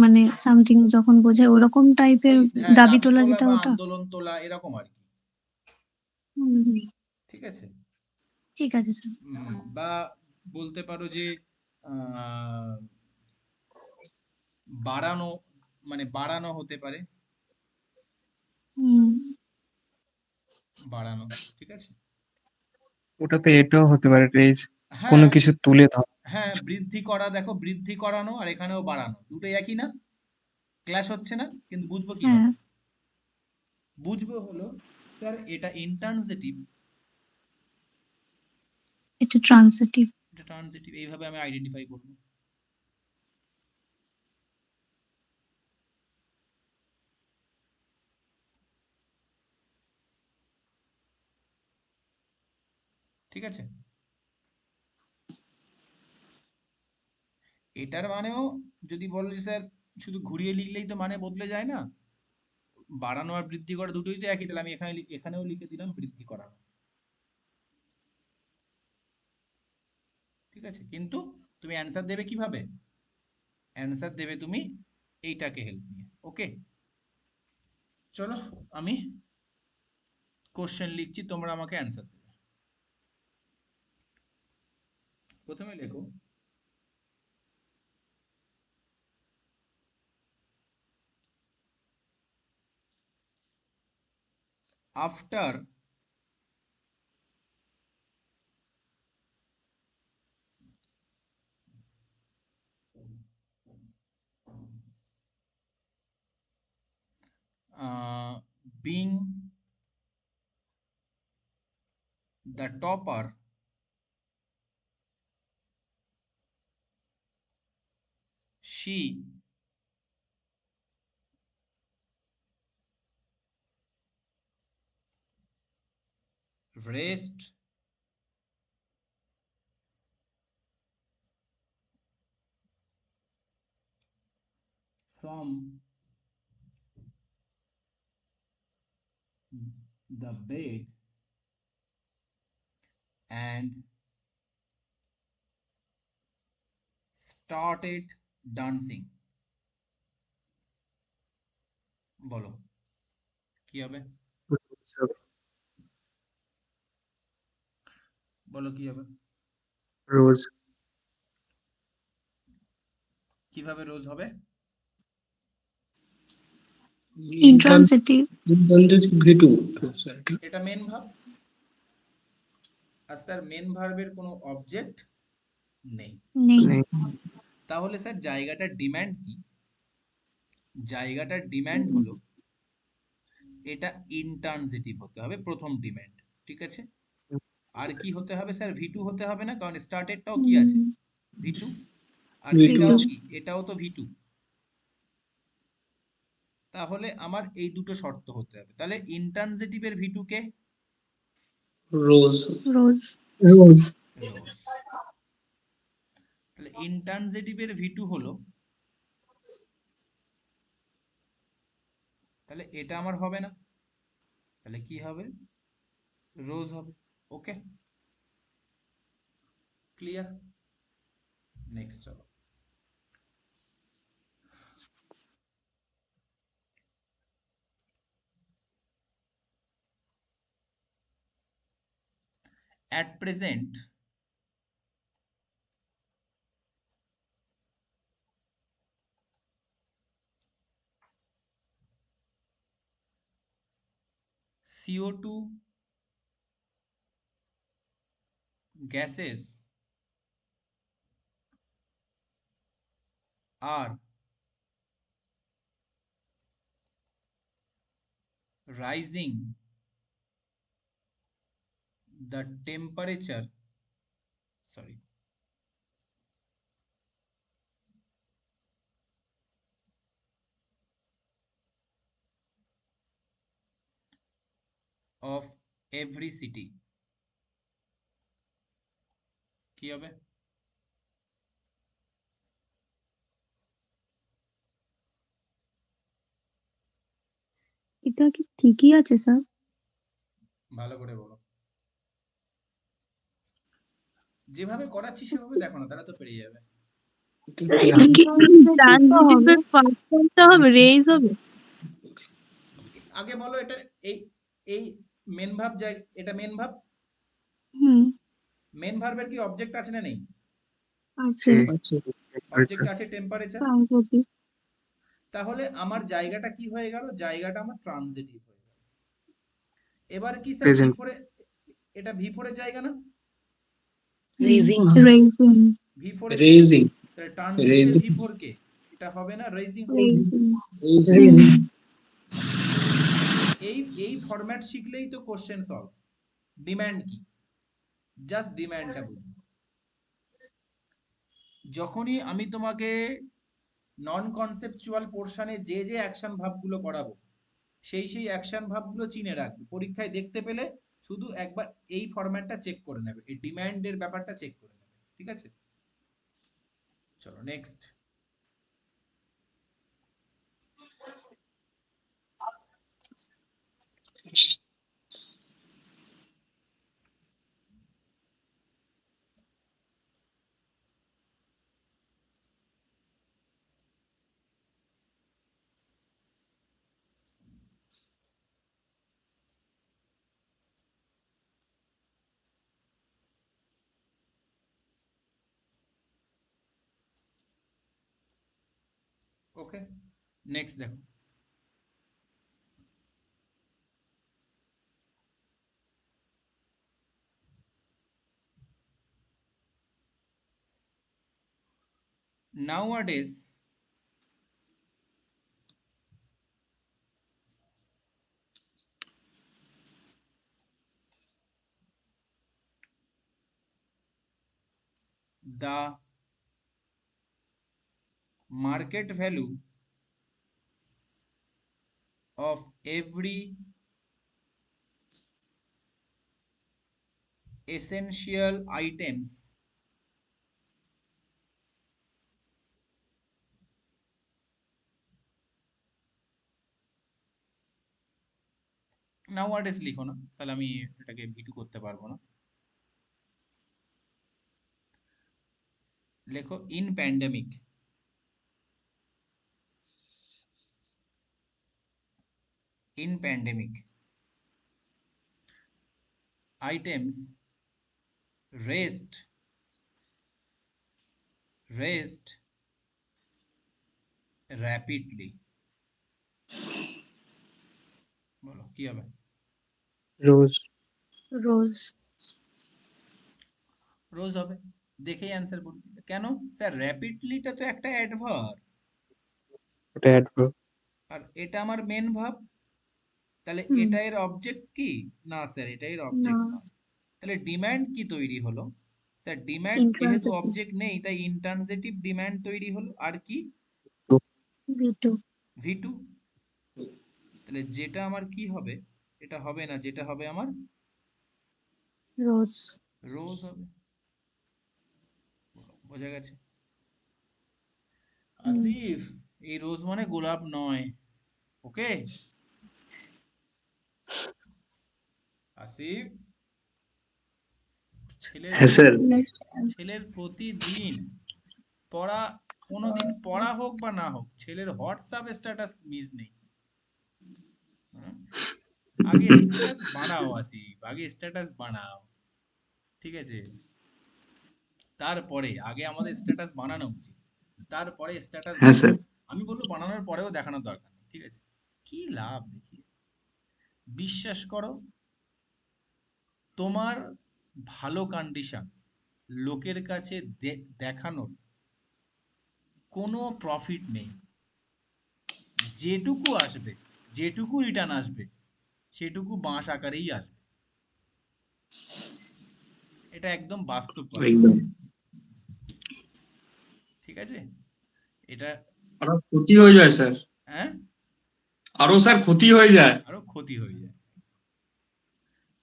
মানে সামথিং যখন বোঝায় ওরকম টাইপের ওই হ্যাঁ, দাবি দাবি তোলা তোলা যেটা বা ওটা। আন্দোলন তোলা এরকম আর কি, হুম, হুম। ঠিক আছে। ঠিক আছে স্যার। বা বলতে পারো যে আহ, বাড়ানো, মানে বাড়ানো হতে পারে, হুম। বাড়ানো, ঠিক আছে। ওটাতে এটাও হতে পারে রেজ, কোনো হ্যাঁ, কিছু তুলে ধরা। হ্যাঁ বৃদ্ধি করা, দেখো বৃদ্ধি করানো আর এখানেও বাড়ানো, দুটোই একই না? ক্লাশ হচ্ছে না? কিন্তু বুঝবো হ্যাঁ। কিভাবে? বুঝবো হলো স্যার এটা ইন্ট্রানজিটিভ এটা ট্রান্সিটিভ। এটা ট্রানজিটিভ, এইভাবে আমি আইডেন্টিফাই করব। ঠিক আছে, এটার মানেও যদি বলো যে স্যার শুধু ঘুরিয়ে লিখলেই তো মানে বদলে যায় না, বাড়ানো আর বৃদ্ধি করা দুটোই তো একই, তাহলে আমি এখানেও লিখে দিলাম বৃদ্ধি করানো। ঠিক আছে, কিন্তু তুমি অ্যান্সার দেবে কিভাবে? অ্যান্সার দেবে তুমি এইটাকে হেল্প নিয়ে। ওকে, চলো আমি কোশ্চেন লিখছি, তোমরা আমাকে অ্যান্সার দেবে। প্রথমে লেখো, after being the topper, she raised from the bed and started dancing. বলো কি হবে, বলো কি হবে, রোজ। কিভাবে রোজ হবে? ইন্ট্রান্সিটিভ। V2 স্যার এটা। এটা মেন ভার্ব, আর স্যার মেন ভার্বের কোনো অবজেক্ট নেই। নেই। নেই। তাহলে স্যার জায়গাটার ডিমান্ড কি? জায়গাটার ডিমান্ড হলো এটা ইন্ট্রানজিটিভ হতে হবে, প্রথম ডিমান্ড। ঠিক আছে, আর কি হতে হবে স্যার? V2 হতে হবে না, কারণ স্টার্টেডটাও কি আছে? V2। আর V2 এটাও আছে। কি? এটাও তো V2। তাহলে আমার এই দুটো শর্ত হতে হবে। তাহলে ইন্ট্রানজিটিভের V2 কে? রোজ। রোজ। রোজ। রোজ। তাহলে ইন্ট্রানজিটিভের V2 হলো, তাহলে এটা আমার হবে না, তাহলে কি হবে? রোজ হবে। ওকে, ক্লিয়ার? নেক্সট চলো, at present CO2 gases are rising the temperature, sorry, of every city. কি হবে? এটা কি ঠিকই আছে স্যার? ভালো করে বলো, যেভাবে করাচ্ছি সেভাবে দেখো না, তারা তো পেরে যাবে। এটা কি ট্রান্সিটিভের ফার্স্ট ফর্মটা হবে, রেইজ হবে? আগে বলো এটা, এই এই মেন ভার্ব, এটা মেন ভার্ব, হুম, মেন ভার্বের কি অবজেক্ট আছে না নেই? আছে। আছে। অবজেক্ট আছে টেম্পারেচার। ট্রান্সিটিভ। তাহলে আমার জায়গাটা কি হয়ে গেল? জায়গাটা আমার ট্রানজিটিভ হয়ে গেল। এবার কি স্যার Present. V4 এ, এটা V4 এর জায়গা না? রেজিং। রেইজিং। V4 এর রেজিং। তাহলে ট্রানজিটিভের Raising. V4 কে? এটা হবে না, রেইজিং হবে। রেইজিং। রেজিং। এই ফরম্যাট শিখলেই তো কোশ্চেন সলভ। ডিমান্ড কি? জাস্ট ডিম্যান্ডটা বুঝো। যখনই আমি তোমাকে নন কনসেপচুয়াল পোর্শনে যে যে অ্যাকশন ভাবগুলো করাবো, সেই অ্যাকশন ভাবগুলো চিনে রাখবে, পরীক্ষায় দেখতে পেলে শুধু একবার এই ফরম্যাটটা চেক করে নেবে, এই ডিম্যান্ডের ব্যাপারটা চেক করে নেবে, ঠিক আছে? চলো নেক্সট। ওকে, নেক্সট দেখো। Nowadays, the market value of every essential items nowadays লিখো না, তাহলে আমি এটাকে ভিটু করতে পারবো না। লেখো in pandemic items raised rapidly। বলো কি হবে? রোজ। রোজ। রোজ হবে, দেখেই অ্যান্সার করবি। কেন স্যার? র্যাপিডলিটা তো একটা অ্যাডভার্ব, ওটা অ্যাডভার্ব। আর এটা আমার মেন ভাব, তাহলে হুম। এটা এর অবজেক্ট কি? না স্যার, এটা এর না, অবজেক্ট নয়। তাহলে ডিমান্ড কি তৈরি হলো? স্যার ডিমান্ড যেহেতু ইন্ট্রানসিটিভ। অবজেক্ট নেই, তাই ইন্ট্রানজিটিভ ডিমান্ড তৈরি হলো। আর কি? V2। V2। তাহলে যেটা আমার কি হবে? এটা হবে না, যেটা হবে আমার রোজ। রোজ হবে। বোঝা গেছে? হুম। আসিফ, এই রোজ মানে গোলাপ নয়, ওকে? আসিফ, ছেলের হ্যাঁ স্যার। ছেলের প্রতিদিন পড়া, কোনোদিন পড়া হোক বা না হোক, ছেলের হোয়াটসঅ্যাপ স্ট্যাটাস মিস নেই। হুম? আগে স্ট্যাটাস বানাও আসিফ, আগে স্ট্যাটাস বানাও, ঠিক আছে? তারপরে আগে আমাদের স্ট্যাটাস বানানো উচিত, তারপরে স্ট্যাটাস হ্যাঁ স্যার। আমি বলবো বানানোর পরেও দেখানোর দরকার নেই, ঠিক আছে? কি লাভ দেখিয়ে? বিশ্বাস করো, তোমার ভালো কন্ডিশন লোকের কাছে দেখানোর কোনো প্রফিট নেই। যেটুকু আসবে, যেটুকু রিটার্ন আসবে, সেটুকু বাঁশ আকারেই আসবে। এটা একদম বাস্তব কথা, একদম। ঠিক আছে? এটা আরো ক্ষতি হয়ে যায় স্যার, হ্যাঁ, আরো স্যার ক্ষতি হয়ে যায়। আরো ক্ষতি হয়ে যায়।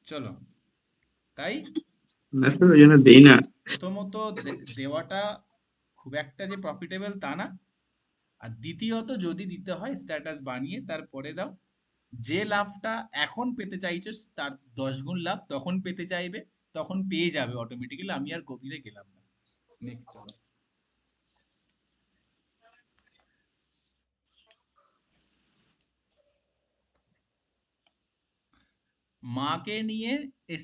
চলো, তাই না স্যার, ওই জন্য দেই না। প্রথমত দেওয়াটা খুব একটা যে প্রফিটেবল তা না, আর দ্বিতীয়ত যদি দিতে হয় স্ট্যাটাস বানিয়ে তারপরে দাও। যে লাভটা এখন পেতে চাইছো তার 10 গুণ লাভ তখন পেতে চাইবে, তখন পেয়ে যাবে অটোমেটিক্যালি। আমি আর গভীরে গেলাম না। নেক্সট চলো। মাকে নিয়ে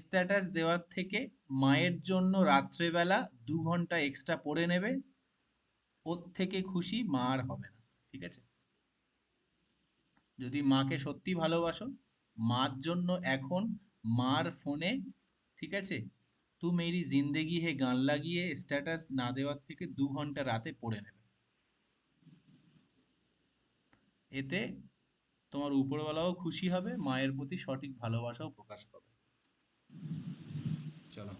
স্ট্যাটাস দেওয়ার থেকে মায়ের জন্য রাত্রেবেলা 2 ঘন্টা এক্সট্রা পড়ে নেবে, ওর থেকে খুশি মা আর হবে না, ঠিক আছে? যদি মাকে সত্যি ভালোবাসো, মার জন্য এখন মার ফোনে, ঠিক আছে, তু মেরি জিন্দেগি হে গান লাগিয়ে স্ট্যাটাস না দেওয়ার থেকে 2 ঘন্টা রাতে পড়ে নেবে। এতে তোমার উপরওয়ালাও খুশি হবে, মায়ের প্রতি সঠিক ভালোবাসাও প্রকাশ পাবে। চলো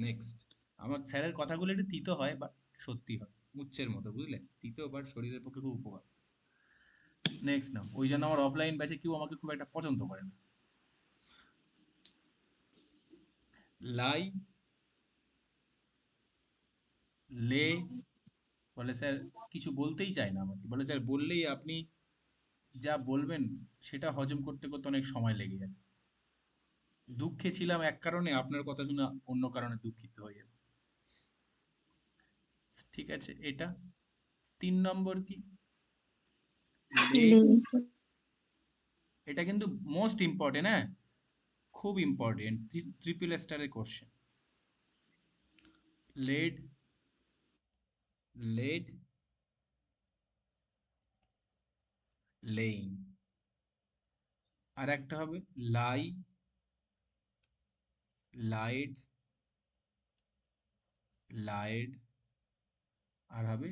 নেক্সট। আমার স্যারের কথাগুলো একটু তিতো হয়, বাট সত্যি হয়, উচ্চের মতো, বুঝলে? তিতো বাট শরীরের পক্ষে খুব উপকার। নেক্সট নাও। ওই জন্য আমার অফলাইন ব্যাচে কেউ আমাকে খুব একটা পছন্দ করে না। লাই, লে, বলে স্যার কিছু বলতেই চায় না আমাকে, বলে স্যার বললেই আপনি যা বলবেন সেটা হজম করতে করতে অনেক সময় লেগে যাবে। দুঃখে ছিলাম এক কারণে, আপনার কথা শুনে অন্য কারণে দুঃখিত হয়ে যাবে। ঠিক আছে, এটা 3 নম্বর কি? লে। লে। এটা কিন্তু মোস্ট ইম্পর্টেন্ট, হ্যাঁ, খুব ইম্পর্টেন্ট, ট্রিপল স্টারের কোশ্চেন। Laid, laid, laying. আর একটা হবে লাই, লাইড, লাইড, আর হবে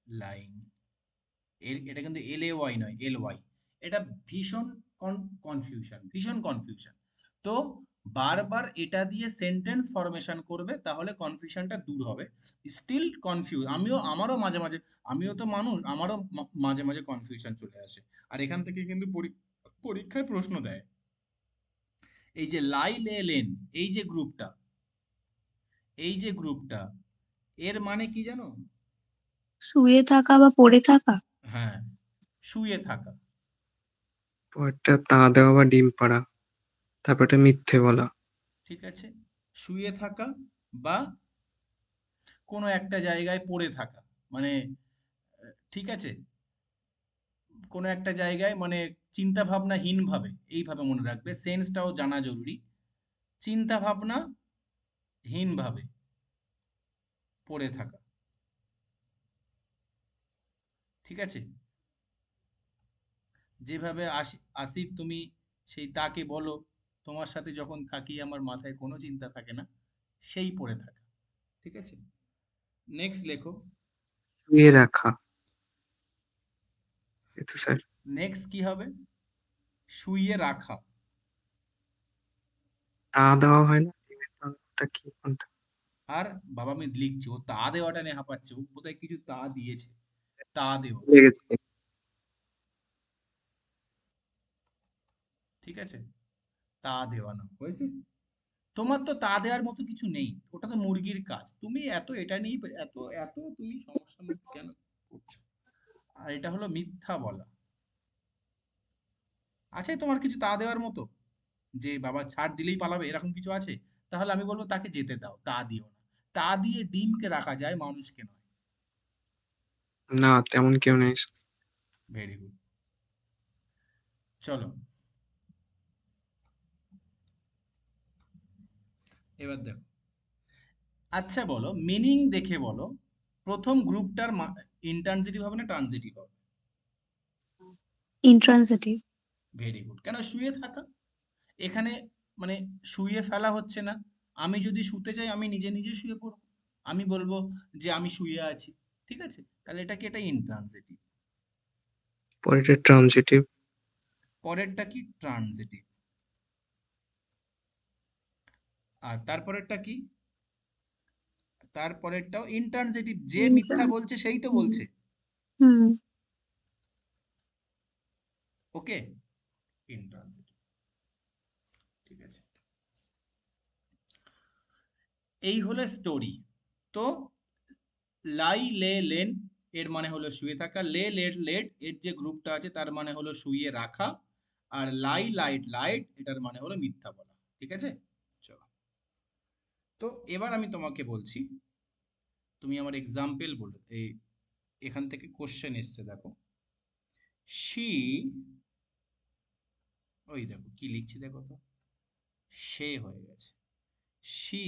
লাইং। এটা কিন্তু LAY নয়, LY। এটা ভীষণ কনফিউশন, ভীষণ কনফিউশন। তো বারবার এটা দিয়ে সেন্টেন্স ফরমেশন করবে, তাহলে কনফিউশনটা দূর হবে। স্টিল কনফিউজ, আমারও মাঝে মাঝে, আমিও তো মানুষ, আমারও মাঝে মাঝে কনফিউশন চলে আসে। আর এখান থেকে কিন্তু পরীক্ষায় প্রশ্ন দেয়। এই যে লাই, লে, লেন, এই যে গ্রুপটা, এই যে গ্রুপটা, এর মানে কি জানো? শুয়ে থাকা বা পড়ে থাকা। হ্যাঁ, শুয়ে থাকা। পরেরটা তা দেওয়া বা ডিম পাড়া, তারপর এটা মিথ্যে বলা। ঠিক আছে, শুয়ে থাকা বা কোনো একটা জায়গায় পড়ে থাকা, মানে ঠিক আছে, কোনো একটা জায়গায় মানে চিন্তা ভাবনাহীন ভাবে, এইভাবে মনে রাখবে, সেন্সটাও জানা জরুরি। চিন্তা ভাবনা হীন ভাবে পড়ে থাকা। ঠিক আছে, যেভাবে আসিফ তুমি সেই তাকে বলো, তোমার সাথে যখন থাকি আমার মাথায় কোনো চিন্তা থাকে না, সেই পড়ে থাকা। ঠিক আছে, নেক্সট লেখো। শুয়ে রাখা, এই তো স্যার। নেক্সট কি হবে? শুইয়ে রাখা। তা দেওয়া হয় না, ডিমের পাড়াটা কি কোনটা? আর বাবা আমি লিখছি, ও তা দেওয়াটা নিয়ে হাঁপাচ্ছে, ও বোধহয় কিছু তা দিয়েছে, তা দেওয়া। ভুলে গেছি। ঠিক আছে, তা দেওয়া না হয়েছে। তোমার তো তা দেওয়ার মতো কিছু নেই, ওটা তো মুরগির কাজ, তুমি এত এটা নিয়ে এত এত তুমি সমস্যার মধ্যে কেন পড়ছো? আর এটা হলো মিথ্যা বলা। আছে তোমার কিছু তা দেওয়ার মতো, যে বাবা ছাড় দিলেই পালাবে, এরকম কিছু আছে? তাহলে আমি বলবো তাকে যেতে দাও, তা দিও না। তা দিয়ে ডিমকে রাখা যায়, মানুষকে নয়। না, তেমন কেউ নেই। Very good. চলো এবার দেখো। আচ্ছা বলো, মিনিং দেখে বলো, প্রথম গ্রুপটার ইন্ট্রানজিটিভ হবে না ট্রানজিটিভ হবে? ইন্ট্রানজিটিভ। Very good. কেন? শুয়ে থাকা, এখানে মানে শুয়ে ফেলা হচ্ছে না। আমি যদি শুতে চাই আমি নিজে নিজে শুয়ে পড়বো, আমি বলবো যে আমি শুয়ে আছি। ঠিক আছে, তাহলে এটা কি? এটা ইনট্রানজিটিভ। পরেরটা ট্রানজিটিভ। পরেরটা কি? ট্রানজিটিভ। আর তারপরেরটা কি? তারপরেরটাও ইনট্রানজিটিভ, যে মিথ্যা বলছে সেই তো বলছে। হুম। ওকে, ইনট্রানজিটিভ। ঠিক আছে, এই হলো স্টোরি। তো লাই, লে, লেন এর মানে হলো শুয়ে থাকা, লে, লেট, লেট এর যে গ্রুপটা আছে তার মানে হলো শুয়ে রাখা, আর লাই, লাইট, লাইট এটার মানে হলো মিথ্যা বলা। ঠিক আছে, চলো। তো এবার আমি তোমাকে বলছি, তুমি আমার এক্সাম্পল বলো। এখান থেকে কোশ্চেন এসছে, দেখো। শি, ওই দেখো কি লিখছি, দেখো তো, সে হয়ে গেছে। শি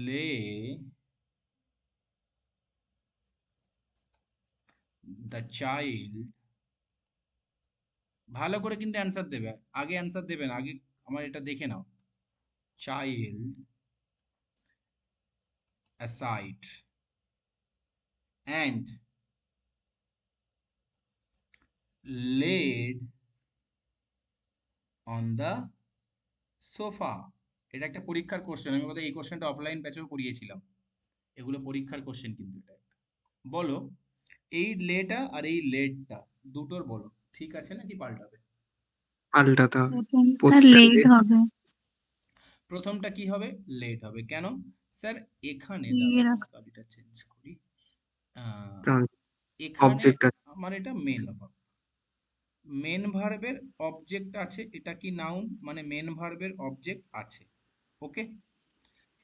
লে দ্য চাইল্ড, ভালো করে কিন্তু অ্যান্সার দেবে, আগে অ্যান্সার দেবে না, আগে আমার এটা দেখে নাও। Child aside and laid on the sofa. এটা একটা পরীক্ষার কোশ্চেন, আমি বোধহয় এই কোশ্চেনটা অফলাইন ব্যাচেও করিয়েছিলাম। এগুলো পরীক্ষার কোশ্চেন কিন্তু এটা একটা। বলো এই লেটা আর এই লেটটা দুটোর বলো ঠিক আছে নাকি পাল্টাবে? পাল্টাতে হবে। প্রথমটা প্রত্যেকটা লেট late হবে। প্রথমটা কি হবে? লেট হবে। কেন? স্যার এখানে এরকম। কালিটা চেঞ্জ করি। আহ, trans- এখানে object আছে। আমার এটা মেন ভার্ব, মেন ভার্বের অবজেক্ট আছে, এটা কি নাউন, মানে মেন ভার্বের অবজেক্ট আছে। ওকে,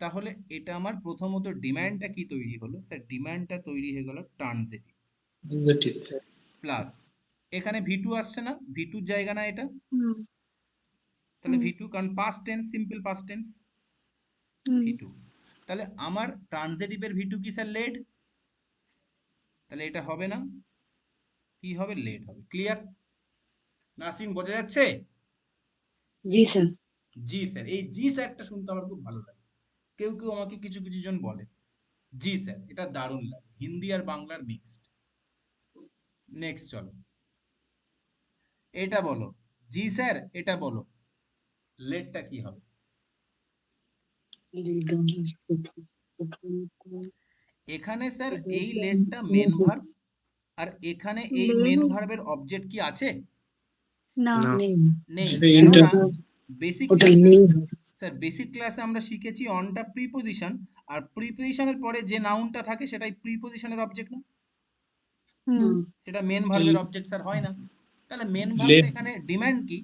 তাহলে এটা আমার প্রথমত ডিমান্ডটা কি তৈরি হলো? স্যার ডিমান্ডটা তৈরি হয়ে গেল ট্রানজিটিভ Negative. প্লাস এখানে ভি2 আসছে না, ভি2 জায়গা না এটা, হুম তাহলে হুম ভি2 কারণ past tense, simple past tense হুম ভি2, তাহলে আমার ট্রানজিটিভের ভি2 কি স্যার লেট, তাহলে এটা হবে না, কি হবে? লেট হবে। ক্লিয়ার নাসরিন, বোঝা যাচ্ছে? জি স্যার। জি স্যার, এই জি স্যারটা শুনতে আমার খুব ভালো লাগে। কেউ কেউ আমাকে কিছু কিছু জন বলে জি স্যার, এটা দারুণ লাগে, হিন্দি আর বাংলার মিক্সড। নেক্সট চলো, এটা বলো জি স্যার, এটা বলো লেটটা কি হবে? এখানে স্যার এই লেটটা মেন ভার্ব, আর এখানে এই মেন লেট ভার্বের অবজেক্ট কি আছে? না। না, নেই, এটা কেননা inter- বেসিক ওটা ক্লাসে, নেই। স্যার বেসিক ক্লাসে আমরা শিখেছি অনটা প্রিপোজিশন, আর প্রিপোজিশনের পরে যে নাউনটা থাকে সেটাই প্রিপোজিশনের অবজেক্ট না, হুম হুম। সেটা মেন ভার্বের অবজেক্ট স্যার হয় না। তাহলে মেন ভার্বের Late. এখানে ডিমান্ড কি?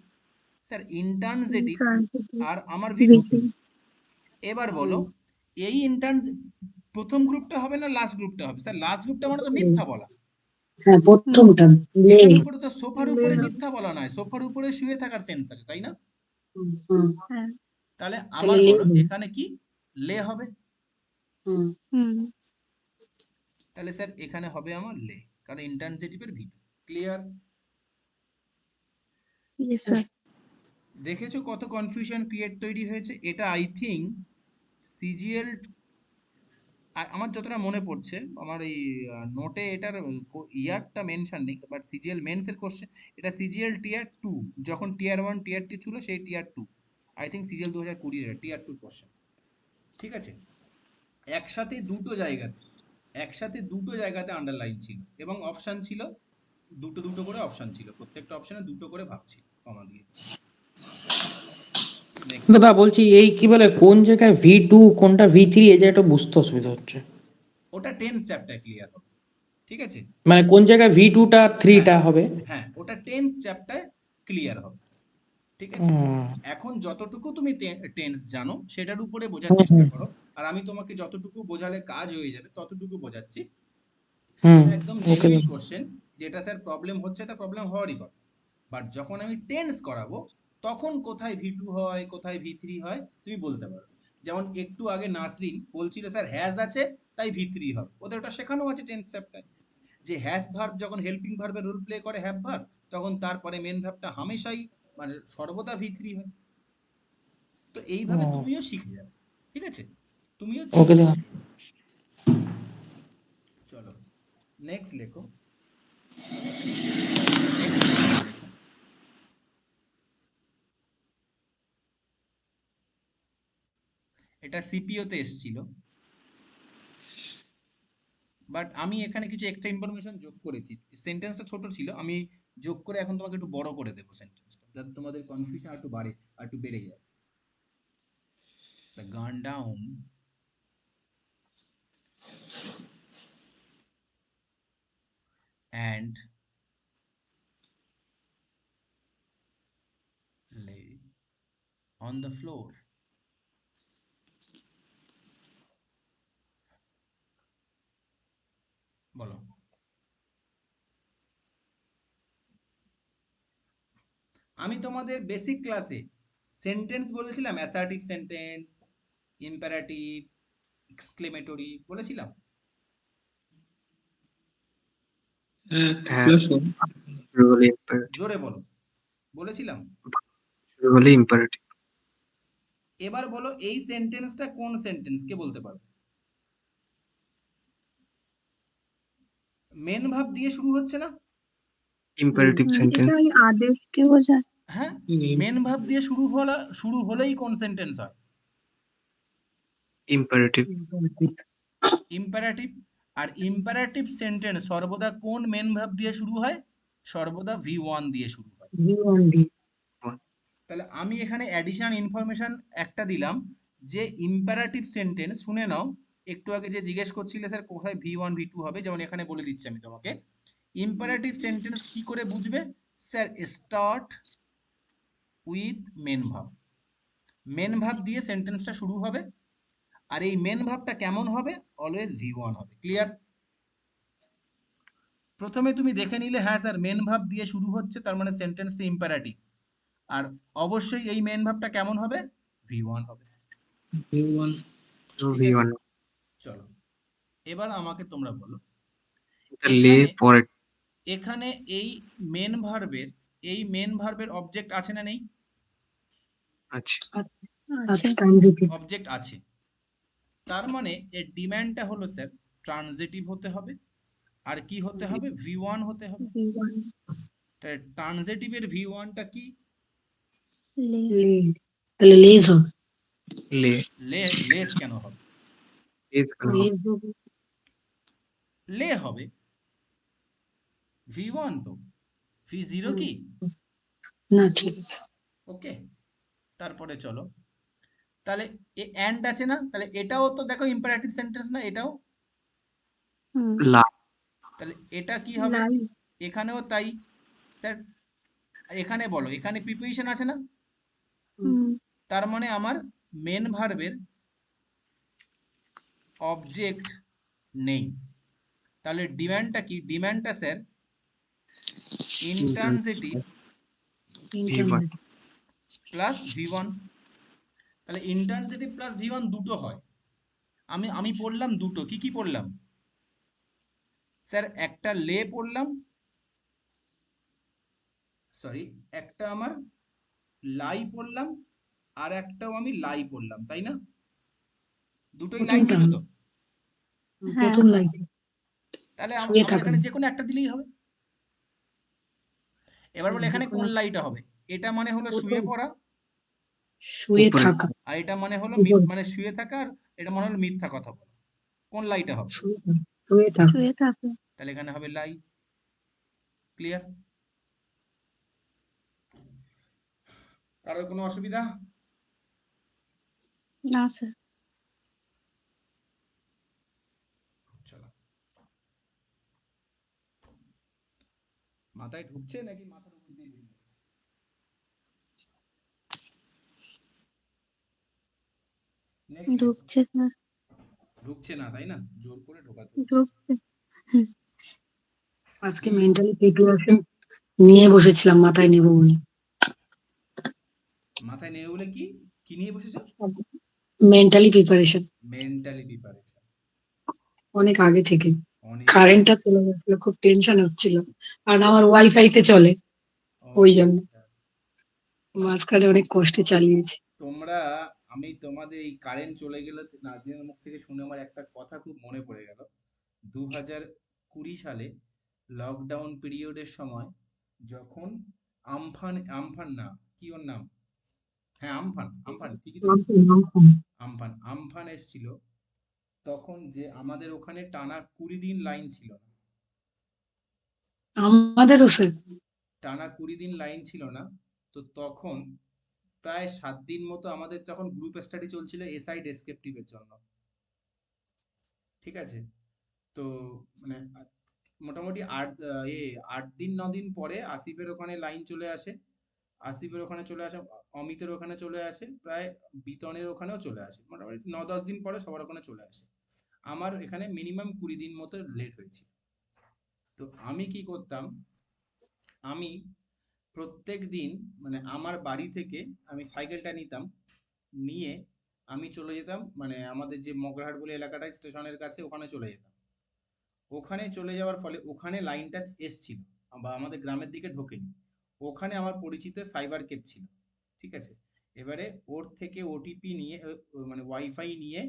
স্যার ইন্টার্নজেটিভ ট্রানজিটিভ আর আমার ভি2। ভিটি। এবার বলো এই প্রথম গ্রুপটা হবে না লাস্ট গ্রুপটা হবে? স্যার লাস্ট গ্রুপটা মানে তো হুম। মিথ্যা বলা, হ্যাঁ, প্রথমটা লে। এটার উপরে তো সোফার উপরে মিথ্যা বলা নয়, সোফার উপরে শুয়ে থাকার সেন্স আছে, তাই না? হুম। হ্যাঁ। তাহলে তাহলে আমার লে বলো হবে। এখানে কি লে হবে? হুম। হুম তাহলে স্যার এখানে হবে আমার লে, কারণ ইন্টারজেটিভের ভি2। ক্লিয়ার? Yes sir. দেখেছো কত কনফিউশন ক্রিয়েট তৈরি হয়েছে? এটা আই থিঙ্ক সিজিএল, আমার যতটা মনে পড়ছে, আমার এই নোটে এটার ইয়ারটা মেনশন নেই, বাট সিজিএল মেন্স এর কোশ্চেন, এটা সিজিএল টিয়ার 2, যখন টিয়ার 1 টিয়ার 2 ছিল সেই টিয়ার 2, আই থিঙ্ক সিজিএল 2020 এর টিয়ার 2 কোশ্চেন। ঠিক আছে, একসাথে দুটো জায়গাতে, একসাথে দুটো জায়গাতে আন্ডারলাইন ছিল এবং অপশন ছিল দুটো দুটো করে অপশন ছিল, প্রত্যেকটা অপশনে দুটো করে ভাগ ছিল কমা দিয়ে। নেক্সট, দাদা বলছি এই কি বলে কোন জায়গায় V2 কোনটা V3 এই জায়গাটা বুঝতে অসুবিধা হচ্ছে, ওটা টেন্স চ্যাপ্টার ক্লিয়ার হবে। ঠিক আছে, মানে কোন জায়গায় V2টা আর 3টা হবে। হ্যাঁ ওটা টেন্স চ্যাপ্টার ক্লিয়ার হবে। ঠিক আছে, এখন যতটুকু তুমি টেন্স জানো সেটার উপরে বোঝার চেষ্টা করো, আর আমি তোমাকে যতটুকু বোঝালে কাজ হয়ে যাবে ততটুকু বোঝাচ্ছি। হুম, এটা একদম ওকে জেনুইন কোশ্চেন, যেটা স্যার প্রবলেম হচ্ছে, এটা প্রবলেম হওয়ারই কথা, বাট যখন আমি টেন্স করাবো তখন কোথায় ভি2 হয় কোথায় ভি3 হয় তুমি বলতে পারো। যেমন একটু আগে নাসরিন বলছিল স্যার হ্যাজ আছে তাই ভি3 হবে, ওদের ওটা শেখানো আছে টেন্স চ্যাপ্টার, যে হ্যাজ ভার্ব যখন হেল্পিং ভার্বের রোল প্লে করে হ্যাভ ভার্ব, তখন তারপরে মেন ভার্বটা হামেশাই মানে সর্বদা ভি3 হয়। তো এইভাবে তুমিও শিখে যাবে। ঠিক আছে, তুমিও ওকে শিখে দাদা। যাবে। চলো নেক্সট লেখো, নেক্সট কোশ্চেন লেখো। এটা সিপিওতে এসেছিল, বাট আমি এখানে কিছু এক্সট্রা ইনফরমেশন যোগ করেছি, সেন্টেন্সটা ছোট ছিল, আমি যোগ করে এখন তোমাকে একটু বড় করে দেবো সেন্টেন্সটা, যাতে তোমাদের কনফিউশন একটু বাড়ে আর একটু বেড়ে যায়। The gun down and lay on the floor. বলো, আমি তোমাদের বেসিক ক্লাসে সেন্টেন্স বলেছিলাম, অ্যাসার্টিভ সেন্টেন্স, ইম্পারেটিভ, এক্সক্লেমেটরি বলেছিলাম। হ্যাঁ, হ্যাঁ, plus one. শুরু হলে imperative, জোরে বলো, বলেছিলাম। শুরু হলে imperative, এবার বলো এই সেন্টেন্সটা কোন সেন্টেন্স, কে বলতে পারবে? মেন ভাব দিয়ে শুরু হচ্ছে না? imperative sentence, এটা ওই আদেশকে বোঝায়। হ্যাঁ, হুম, মেন ভাব দিয়ে শুরু হলেই কোন সেন্টেন্স হয়? ইম্পারেটিভ। ইম্পারেটিভ। আর ইম্পারেটিভ সেন্টেন্স সর্বদা কোন মেন ভার্ব দিয়ে শুরু হয়? সর্বদা V1 দিয়ে শুরু হয়। V1D তাহলে আমি এখানে অ্যাডিশনাল ইনফরমেশন একটা দিলাম যে ইম্পারেটিভ সেন্টেন্স, শুনে নাও, একটু আগে যে জিজ্ঞেস করছিলে স্যার কোথায় V1 V2 হবে, যেমন এখানে বলে দিচ্ছি আমি তোমাকে। ইম্পারেটিভ সেন্টেন্স কি করে বুঝবে? Sir start with main verb. Main verb দিয়ে সেন্টেন্সটা শুরু হবে, আর এই মেন ভার্বটা কেমন হবে? অলওয়েজ V1 হবে। ক্লিয়ার? প্রথমে তুমি দেখে নিলে, হ্যাঁ স্যার মেন ভার্ব দিয়ে শুরু হচ্ছে, তার মানে সেন্টেন্সটা ইম্পারেটিভ। আর অবশ্যই এই মেন ভার্বটা কেমন হবে? V1 হবে। V1 ঠিক আছে, V1 চলো এবার আমাকে তোমরা বলো, এটা লে এখানে পরে এখানে এই মেন ভার্বের অবজেক্ট আছে না নেই? আছে। আছে। টাইম রিপিট অবজেক্ট আছে। তার মানে এর ডিমান্ডটা হলো স্যার ট্রানজিটিভ হতে হবে, আর কি হতে হবে? V1 হতে হবে। V1 ট্রানজিটিভের V1টা কি? লে লে তাহলে লেজ হবে লে লেস কেন হবে? লেজ কেন হবে? লেজ হবে লে হবে। V1 তো, V0 কি? না ঠিক আছে ওকে, তারপরে চলো, তাহলে এন্ড আছে না, তাহলে এটাও তো দেখো ইম্পারেটিভ সেন্টেন্স না এটাও? হুম লা তাহলে এটা কি হবে? লাই এখানেও তাই। স্যার এখানে বলো, এখানে প্রিপোজিশন আছে না? হুম তার মানে আমার মেন ভার্বের অবজেক্ট নেই। তাহলে ডিমান্ডটা কি? ডিমান্ডটা sir intransitive V1 plus V1। তাহলে ইন্ট্রানজিটিভ প্লাস V1 দুটো হয়। আমি পড়লাম দুটো, কি কি পড়লাম স্যার? একটা লে পড়লাম, সরি একটা আমার লাই পড়লাম, আর একটাও আমি লাই পড়লাম, তাই না? দুটোই লাই প্রথমটা ছিল তো? হ্যাঁ প্রথম লাইন তাহলে শুয়ে আমার থাকা এখানে যে কোনো একটা দিলেই হবে। এবার বলে এখানে কোন যেকোনো লাইটা হবে? এটা মানে হলো প্রথম শুয়ে পড়া, শুয়ে উপরে থাকা আর এটা মানে হলো উপর মানে শুয়ে থাকা, আর এটা মানে হলো মিথ্যা কথা বলা। কোন লাইটা হবে? শুয়ে থাকা শুয়ে থাকে। তাহলে এখানে হবে লাই। ক্লিয়ার? কারোর কোনো অসুবিধা? না স্যার। চলো, মাথায় ঢুকছে নাকি মাথার উপর দিয়ে বেরিয়ে যাচ্ছে? Next lesson. ঢুকছে স্যার, ঢুকছে না তাই না? জোর করে ঢোকাতে হচ্ছে। ঢুকছে। হুম, আজকে কি মেন্টালি প্রিপারেশন নিয়ে বসেছিলাম মাথায় নেব বলে মাথায় নেবে বলে? কি কি নিয়ে বসেছো? Mentally preparation mentally preparation. অনেক আগে থেকে অনেক আগে। কারেন্টটা চলে গেছিল খুব টেনশন হচ্ছিল কারণ আমার ওয়াইফাই তে চলে ও ওই জন্য আচ্ছা। মাঝখানে অনেক কষ্টে চালিয়েছি তোমরা, আমি তোমাদের এই কারেন্ট চলে গেলে নাজনীনের মুখ থেকে শুনে আমার একটা কথা খুব মনে পড়ে গেল। 2020 সালে লকডাউন পিরিয়ডের সময়, যখন আমফান, আমফান না, কি ওর নাম, হ্যাঁ আমফান, আমফান ঠিকই তো, আমফান, আমফান এসছিল, তখন যে আমাদের ওখানে টানা 20 দিন লাইন ছিল না। আমাদেরও স্যার টানা 20 দিন লাইন ছিল না। তো তখন প্রায় 7 দিন মতো আমাদের তখন গ্রুপ স্টাডি চলছিল এসআই ডেসক্রিপটিভের জন্য। ঠিক আছে? তো মানে মোটামুটি 8 দিন 9 দিন পরে আসিফের ওখানে লাইন চলে আসে, আসিফের ওখানে চলে আসে, অমিতের ওখানে চলে আসে, প্রায় বিতনের ওখানেও চলে আসে, মোটামুটি 9-10 দিন পরে সবার ওখানে চলে আসে। আমার এখানে মিনিমাম 20 দিন মতো লেট হয়েছিল। তো আমি কি করতাম, আমি প্রত্যেক দিন মানে আমার বাড়ি থেকে আমি সাইকেলটা নিতাম, নিয়ে আমি চলে যেতাম মানে আমাদের যে মগরাহাট বলে এলাকাটায় স্টেশনের কাছে, ওখানে চলে যেতাম। ওখানে চলে যাওয়ার ফলে ওখানে লাইনটা এসছিল, বা আমাদের গ্রামের দিকে ঢোকেনি। ওখানে আমার পরিচিত সাইবার ক্যাফে ছিল। ঠিক আছে? এবারে ওর থেকে ওটিপি নিয়ে, মানে ওয়াইফাই নিয়ে,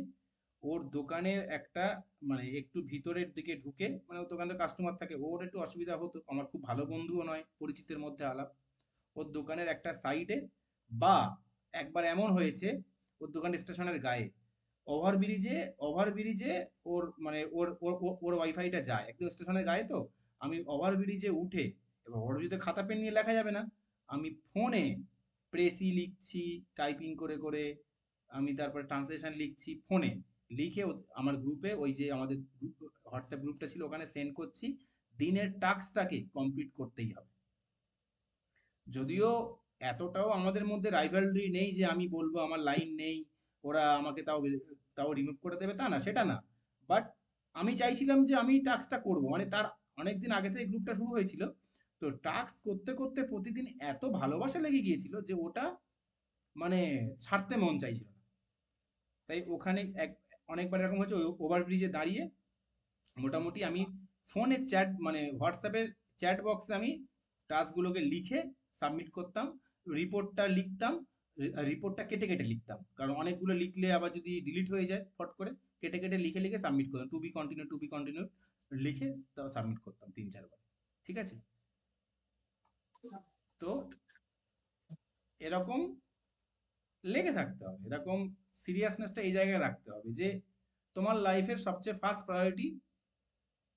ওর দোকানের একটা মানে একটু ভিতরের দিকে ঢুকে, মানে ওর দোকানে কাস্টমার থাকে, ওর একটু অসুবিধা হতো, আমার খুব ভালো বন্ধুও নয়, পরিচিতের মধ্যে আলাপ। ওর দোকানের একটা সাইডে, বা একবার এমন হয়েছে ওর দোকান স্টেশনের গায়ে, ওভারব্রিজে ওর মানে ওর ওর ওর- ওর ওয়াইফাইটা যায় একদম স্টেশনের গায়ে। তো আমি ওভারব্রিজে উঠে, এবার ওভারব্রিজে খাতা পেন নিয়ে লেখা যাবে না, আমি ফোনে প্রেসি লিখছি টাইপিং করে করে, আমি তারপরে ট্রান্সলেশন লিখছি ফোনে, লিখে আমার গ্রুপে, ওই যে আমাদের হোয়াটসঅ্যাপ গ্রুপটা ছিল ওখানে সেন্ড করছি। দিনের টাস্কটাকে কমপ্লিট করতেই হবে। যদিও এতটাও আমাদের মধ্যে রাইভালরি নেই যে আমি বলবো আমার লাইন নেই, ওরা আমাকে তাও রিমুভ করে দেবে, তা না, সেটা না। বাট আমি চাইছিলাম যে আমি টাস্কটা করব, মানে তার অনেকদিন আগে থেকে গ্রুপটা শুরু হয়েছিল। তো টাস্ক করতে করতে প্রতিদিন এত ভালোবাসা লেগে গিয়েছিল যে ওটা মানে ছাড়তে মন চাইছিল না। তাই ওখানে অনেকবার এরকম হচ্ছে, ওভারব্রিজে দাঁড়িয়ে মোটামুটি আমি ফোনের চ্যাট মানে হোয়াটসঅ্যাপের চ্যাট বক্সে আমি টাস্কগুলোকে লিখে সাবমিট করতাম, রিপোর্টটা লিখতাম, রিপোর্টটা কেটে কেটে লিখতাম, কারণ অনেকগুলো লিখলে আবার যদি ডিলিট হয়ে যায় ফট করে, কেটে কেটে লিখে লিখে সাবমিট করতাম, টু বি কন্টিনিউ লিখে তাও সাবমিট করতাম 3-4 বার। ঠিক আছে? তো এরকম লেগে থাকতে হবে, এরকম সিরিয়াসনেসটা এই জায়গায় রাখতে হবে যে তোমার লাইফের সবচেয়ে ফার্স্ট প্রায়োরিটি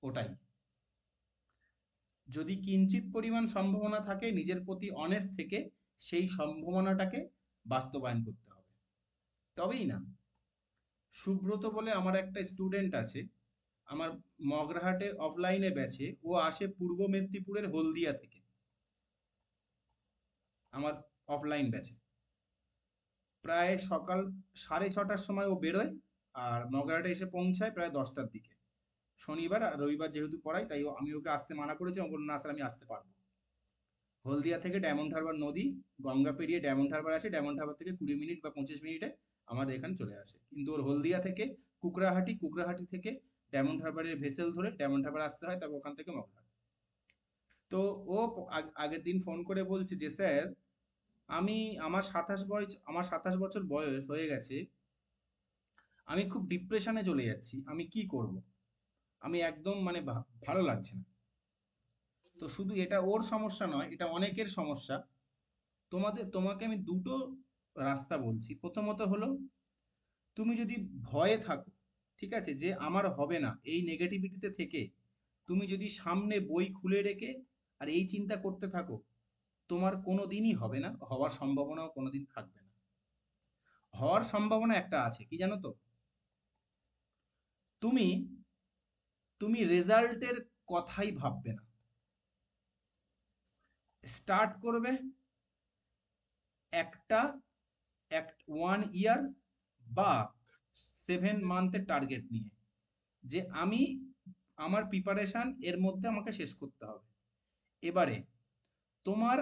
ওটাই। যদি কিঞ্চিত পরিমাণ সম্ভাবনা থাকে, নিজের প্রতি অনেস্ট থেকে সেই সম্ভাবনাটাকে বাস্তবায়ন করতে হবে, তবেই না। সুব্রত বলে আমার একটা স্টুডেন্ট আছে, আমার মগরাহাটের অফলাইনে ব্যাচে, ও আসে পূর্ব মেদিনীপুরের হলদিয়া থেকে আমার অফলাইন ব্যাচে। প্রায় সকাল 6:30টার সময় ও বেরোয়, আর মগরাহাটে এসে পৌঁছায় প্রায় 10টার দিকে। শনিবার আর রবিবার যেহেতু পড়াই, তাই আমি ওকে আসতে মানা করেছি, ও বলল না স্যার আমি আসতে পারবো। হলদিয়া থেকে ডায়মন্ড হারবার নদী, গঙ্গা পেরিয়ে ডায়মন্ড হারবার আসে, ডায়মন্ড হারবার থেকে 20 মিনিট বা 25 মিনিটে আমাদের এখানে চলে আসে। কিন্তু ওর হলদিয়া থেকে কুকরাহাটি থেকে ডায়মন্ড হারবারের ভেসেল ধরে ডায়মন্ড হারবার আসতে হয়, তারপর ওখান থেকে মগরাহাট। তো ও আগের দিন ফোন করে বলছে যে স্যার, আমি আমার 27 বছর বয়স হয়ে গেছে, আমি খুব ডিপ্রেশনে চলে যাচ্ছি, আমি কি করব, আমি একদম মানে ভালো লাগছে না। তো শুধু এটা ওর সমস্যা নয়, এটা অনেকের সমস্যা। তোমাকে আমি দুটো রাস্তা বলছি। প্রথমত হলো, তুমি যদি ভয়ে থাকো, ঠিক আছে, যে আমার হবে না, এই নেগেটিভিটিতে থেকে তুমি যদি সামনে বই খুলে রেখে আর এই চিন্তা করতে থাকো, তোমার কোনো দিনই হবে না, হওয়ার সম্ভাবনাও কোনোদিন থাকবে না। হওয়ার সম্ভাবনা একটা আছে, কি জানো তো? তুমি তুমি রেজাল্টের কথাই ভাববে না, স্টার্ট করবে একটা 1 ইয়ার বা 7 মান্থের টার্গেট নিয়ে, যে আমার প্রিপারেশন এর মধ্যে আমাকে শেষ করতে হবে। এবারে তোমার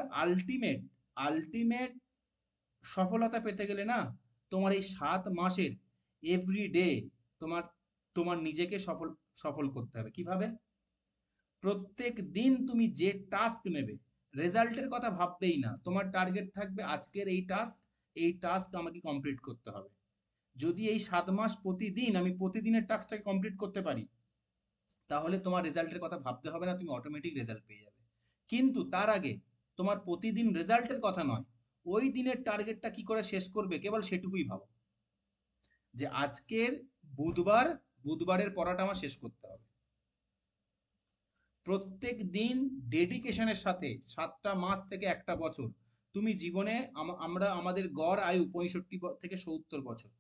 আলটিমেট সফলতা পেতে গেলে না, তোমার এই 7 মাসের এভরিডে তোমার তোমার নিজেকে সফল করতে হবে। কিভাবে? প্রত্যেক দিন তুমি যে টাস্ক নেবে, রেজাল্টের কথা ভাববেই না, তোমার টার্গেট থাকবে আজকের এই টাস্ক আমাকে কমপ্লিট করতে হবে। যদি এই 7 মাস প্রতিদিন আমি প্রতিদিনের টাস্কটাকে কমপ্লিট করতে পারি, তাহলে তোমার রেজাল্টের কথা ভাবতে হবে না, তুমি অটোমেটিক রেজাল্ট পেয়ে যাবে। কিন্তু তার আগে তোমার প্রতিদিন রেজাল্টের কথা নয়, ওই দিনের টার্গেটটা কি করে শেষ করবে কেবল সেটুকুই ভাবো, যে আজকের বুধবারের পড়াটা আমার শেষ করতে হবে। প্রত্যেক দিন ডেডিকেশনের সাথে 7টা মাস থেকে 1টা বছর, তুমি জীবনে আমরা আমাদের গড় আয়ু 65 থেকে 70 বছর,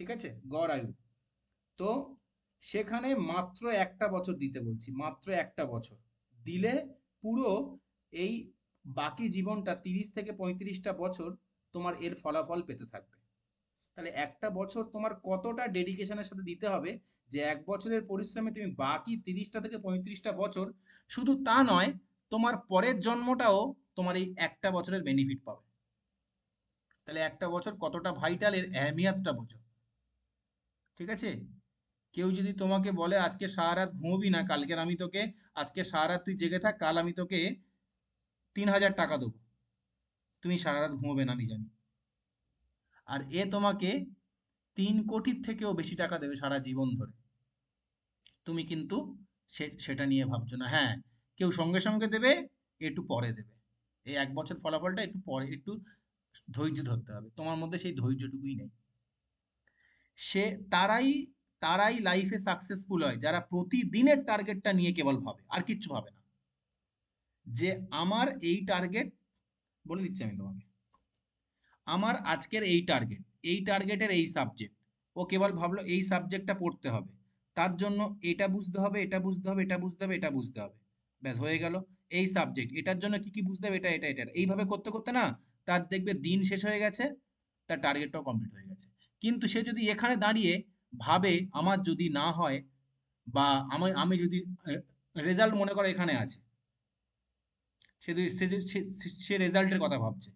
ঠিক আছে, গড় আয়ু। তো সেখানে মাত্র 1টা বছর দিতে বলছি, মাত্র 1টা বছর দিলে পুরো এই বাকি জীবনটা 30 থেকে 35টা বছর তোমার এর ফলাফল পেতে থাকবে। তাহলে 1টা বছর তোমার কতটা ডেডিকেশনের সাথে দিতে হবে, যে 1 বছরের পরিশ্রমে তুমি বাকি 30টা থেকে 35টা বছর, শুধু তা নয়, তোমার পরের জন্মটাও তোমার এই 1টা বছরের বেনিফিট পাবে। তাহলে 1টা বছর কতটা ভাইটাল, এর এহমিয়াতটা বোঝো। ঠিক আছে? কেউ যদি তোমাকে বলে আজকে সারা রাত ঘুমোবি না, আজকে সারা রাত তুই জেগে থাক, কাল আমি তোকে 3000 টাকা দেবো, তুমি সারা রাত ঘুমোবে না আমি জানি। আর এ তোমাকে 3 কোটির থেকেও বেশি টাকা দেবে সারা জীবন ধরে, তুমি কিন্তু সেটা নিয়ে ভাবছো না। হ্যাঁ, কেউ সঙ্গে সঙ্গে দেবে, একটু পরে দেবে, এই 1 বছর ফলাফলটা একটু পরে, একটু ধৈর্য ধরতে হবে, তোমার মধ্যে সেই ধৈর্যটুকুই নেই। সে তারাই তারাই লাইফে সাকসেসফুল হয় যারা প্রতিদিনের টার্গেটটা নিয়ে কেবল ভাবে, আর কিচ্ছু ভাবে না। যে আমার এই টার্গেট, বলে দিচ্ছি আমি তোমাকে, আমার আজকের এই টার্গেট, এই টার্গেটের এই সাবজেক্ট, ও কেবল ভাবলো এই সাবজেক্টটা পড়তে হবে, তার জন্য এটা বুঝতে হবে, এটা বুঝতে হবে, এটা বুঝতে হবে, এটা বুঝতে হবে, ব্যাস হয়ে গেল। এই সাবজেক্ট, এটার জন্য কি কি বুঝতে হবে, এটা এটা এটা, এইভাবে করতে করতে না তার দেখবে দিন শেষ হয়ে গেছে, তার টার্গেটটাও কমপ্লিট হয়ে গেছে। কিন্তু সে যদি এখানে দাঁড়িয়ে ভাবে আমার যদি না হয়, বা আমি আমি যদি রেজাল্ট মনে করো এখানে আছে, সে যদি সে রেজাল্টের কথা ভাবছে,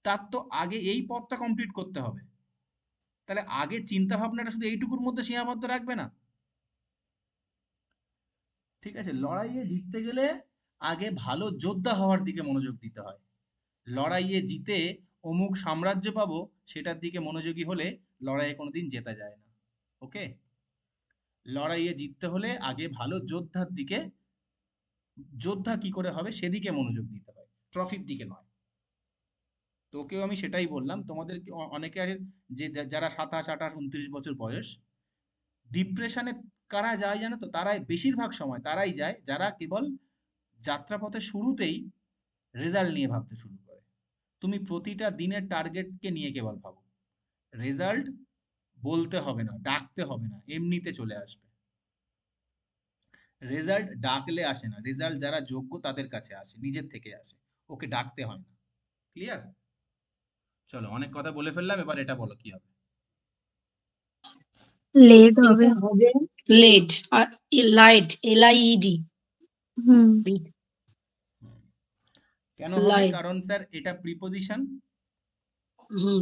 তার তো আগে এই পথটা কমপ্লিট করতে হবে। তাহলে আগে চিন্তা ভাবনাটা শুধু এইটুকুর মধ্যে সীমাবদ্ধ রাখবে না, ঠিক আছে? লড়াইয়ে জিততে গেলে আগে ভালো যোদ্ধা হওয়ার দিকে মনোযোগ দিতে হয়। লড়াইয়ে জিতে অমুক সাম্রাজ্য পাবো সেটার দিকে মনোযোগী হলে লড়াইয়ে কোনোদিন জেতা যায় না। ওকে, লড়াইয়ে জিততে হলে আগে ভালো যোদ্ধার দিকে, যোদ্ধা কি করে হবে সেদিকে মনোযোগ দিতে হয়, ট্রফির দিকে নয়। তোকেও আমি সেটাই বললাম, তোমাদের অনেকে আছে যে যারা 27, 28, 29 বছর বয়স, ডিপ্রেশনে কারা যায় জানো তো? তারাই বেশিরভাগ সময় তারাই যায় যারা কেবল যাত্রাপথে শুরুতেই রেজাল্ট নিয়ে ভাবতে শুরু করে। তুমি প্রতিটা দিনের টার্গেটকে নিয়ে কেবল ভাবো, রেজাল্ট বলতে হবে না, ডাকতে হবে না, এমনিতে চলে আসবে। রেজাল্ট ডাকলে আসে না, রেজাল্ট যারা যোগ্য তাদের কাছে আসে, নিজের থেকে আসে, ওকে ডাকতে হয় না। ক্লিয়ার? চলো, অনেক কথা বলে ফেললাম, এবার এটা বলো কি হবে। লেট হবে। এটা হবে লেট আর লাইট, LIED, হুম। কেন হবে? লাইট। কারণ স্যার এটা প্রিপোজিশন,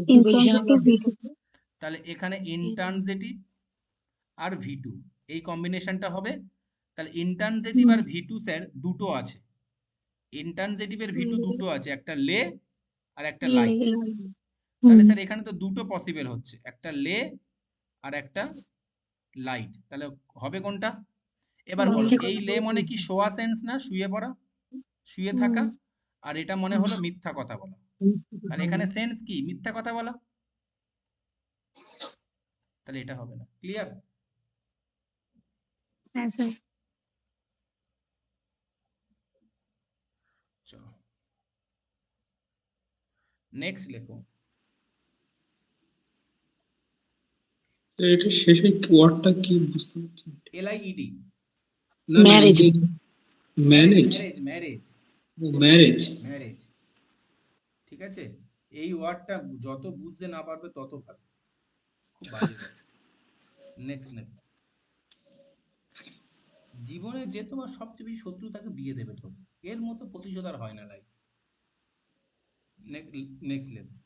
প্রিপোজিশন ইনট্রানজিটিভ ভিডিও। তাহলে এখানে ইন্ট্রানজিটিভ আর V2 এই কম্বিনেশনটা হবে। তাহলে ইন্ট্রানজিটিভ আর V2 স্যার দুটো আছে, ইন্ট্রানজিটিভের V2 দুটো আছে, একটা লে আর একটা লাই। তাহলে স্যার এখানে তো দুটো পসিবল হচ্ছে, একটা লে আর একটা লাইট, তাহলে হবে কোনটা? এবার বলো, এই লে মানে কি শোয়া সেন্স না, শুয়ে পড়া, শুয়ে থাকা, আর এটা মনে হলো মিথ্যা কথা বলা। তাহলে এখানে সেন্স কি? মিথ্যা কথা বলা, তাহলে এটা হবে না। ক্লিয়ার? হ্যাঁ স্যার। চলো নেক্সট লেখো। তো এটা শেষে ওয়ার্ডটা কি বুঝতে পারছি না। LIED, না, marriage. Manage, marriage, marriage, marriage. Marriage, ঠিক আছে? এই ওয়ার্ডটা যত বুঝতে না পারবে তত ভালো, খুব বাজে ওয়ার্ড। নেক্সট নেক্সট, জীবনে যে তোমার সবচেয়ে বেশি শত্রু তাকে বিয়ে দেবে তো, এর মতো প্রতিশোধ আর হয় না life. Next level,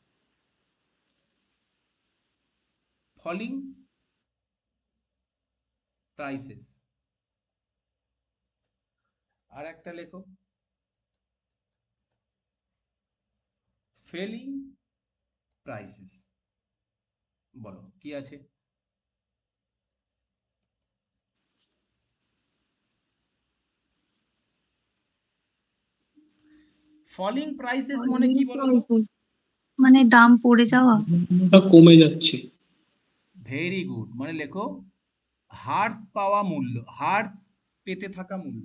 falling prices, আর একটা লেখো ফেলিং প্রাইসেস। বলো কি আছে? ফলিং প্রাইসেস মানে কি বলো তো? মানে দাম পড়ে যাওয়া। ওটা কমে যাচ্ছে। ভেরি গুড, মানে লেখো হ্রাস পাওয়া মূল্য, হ্রাস পেতে থাকা মূল্য।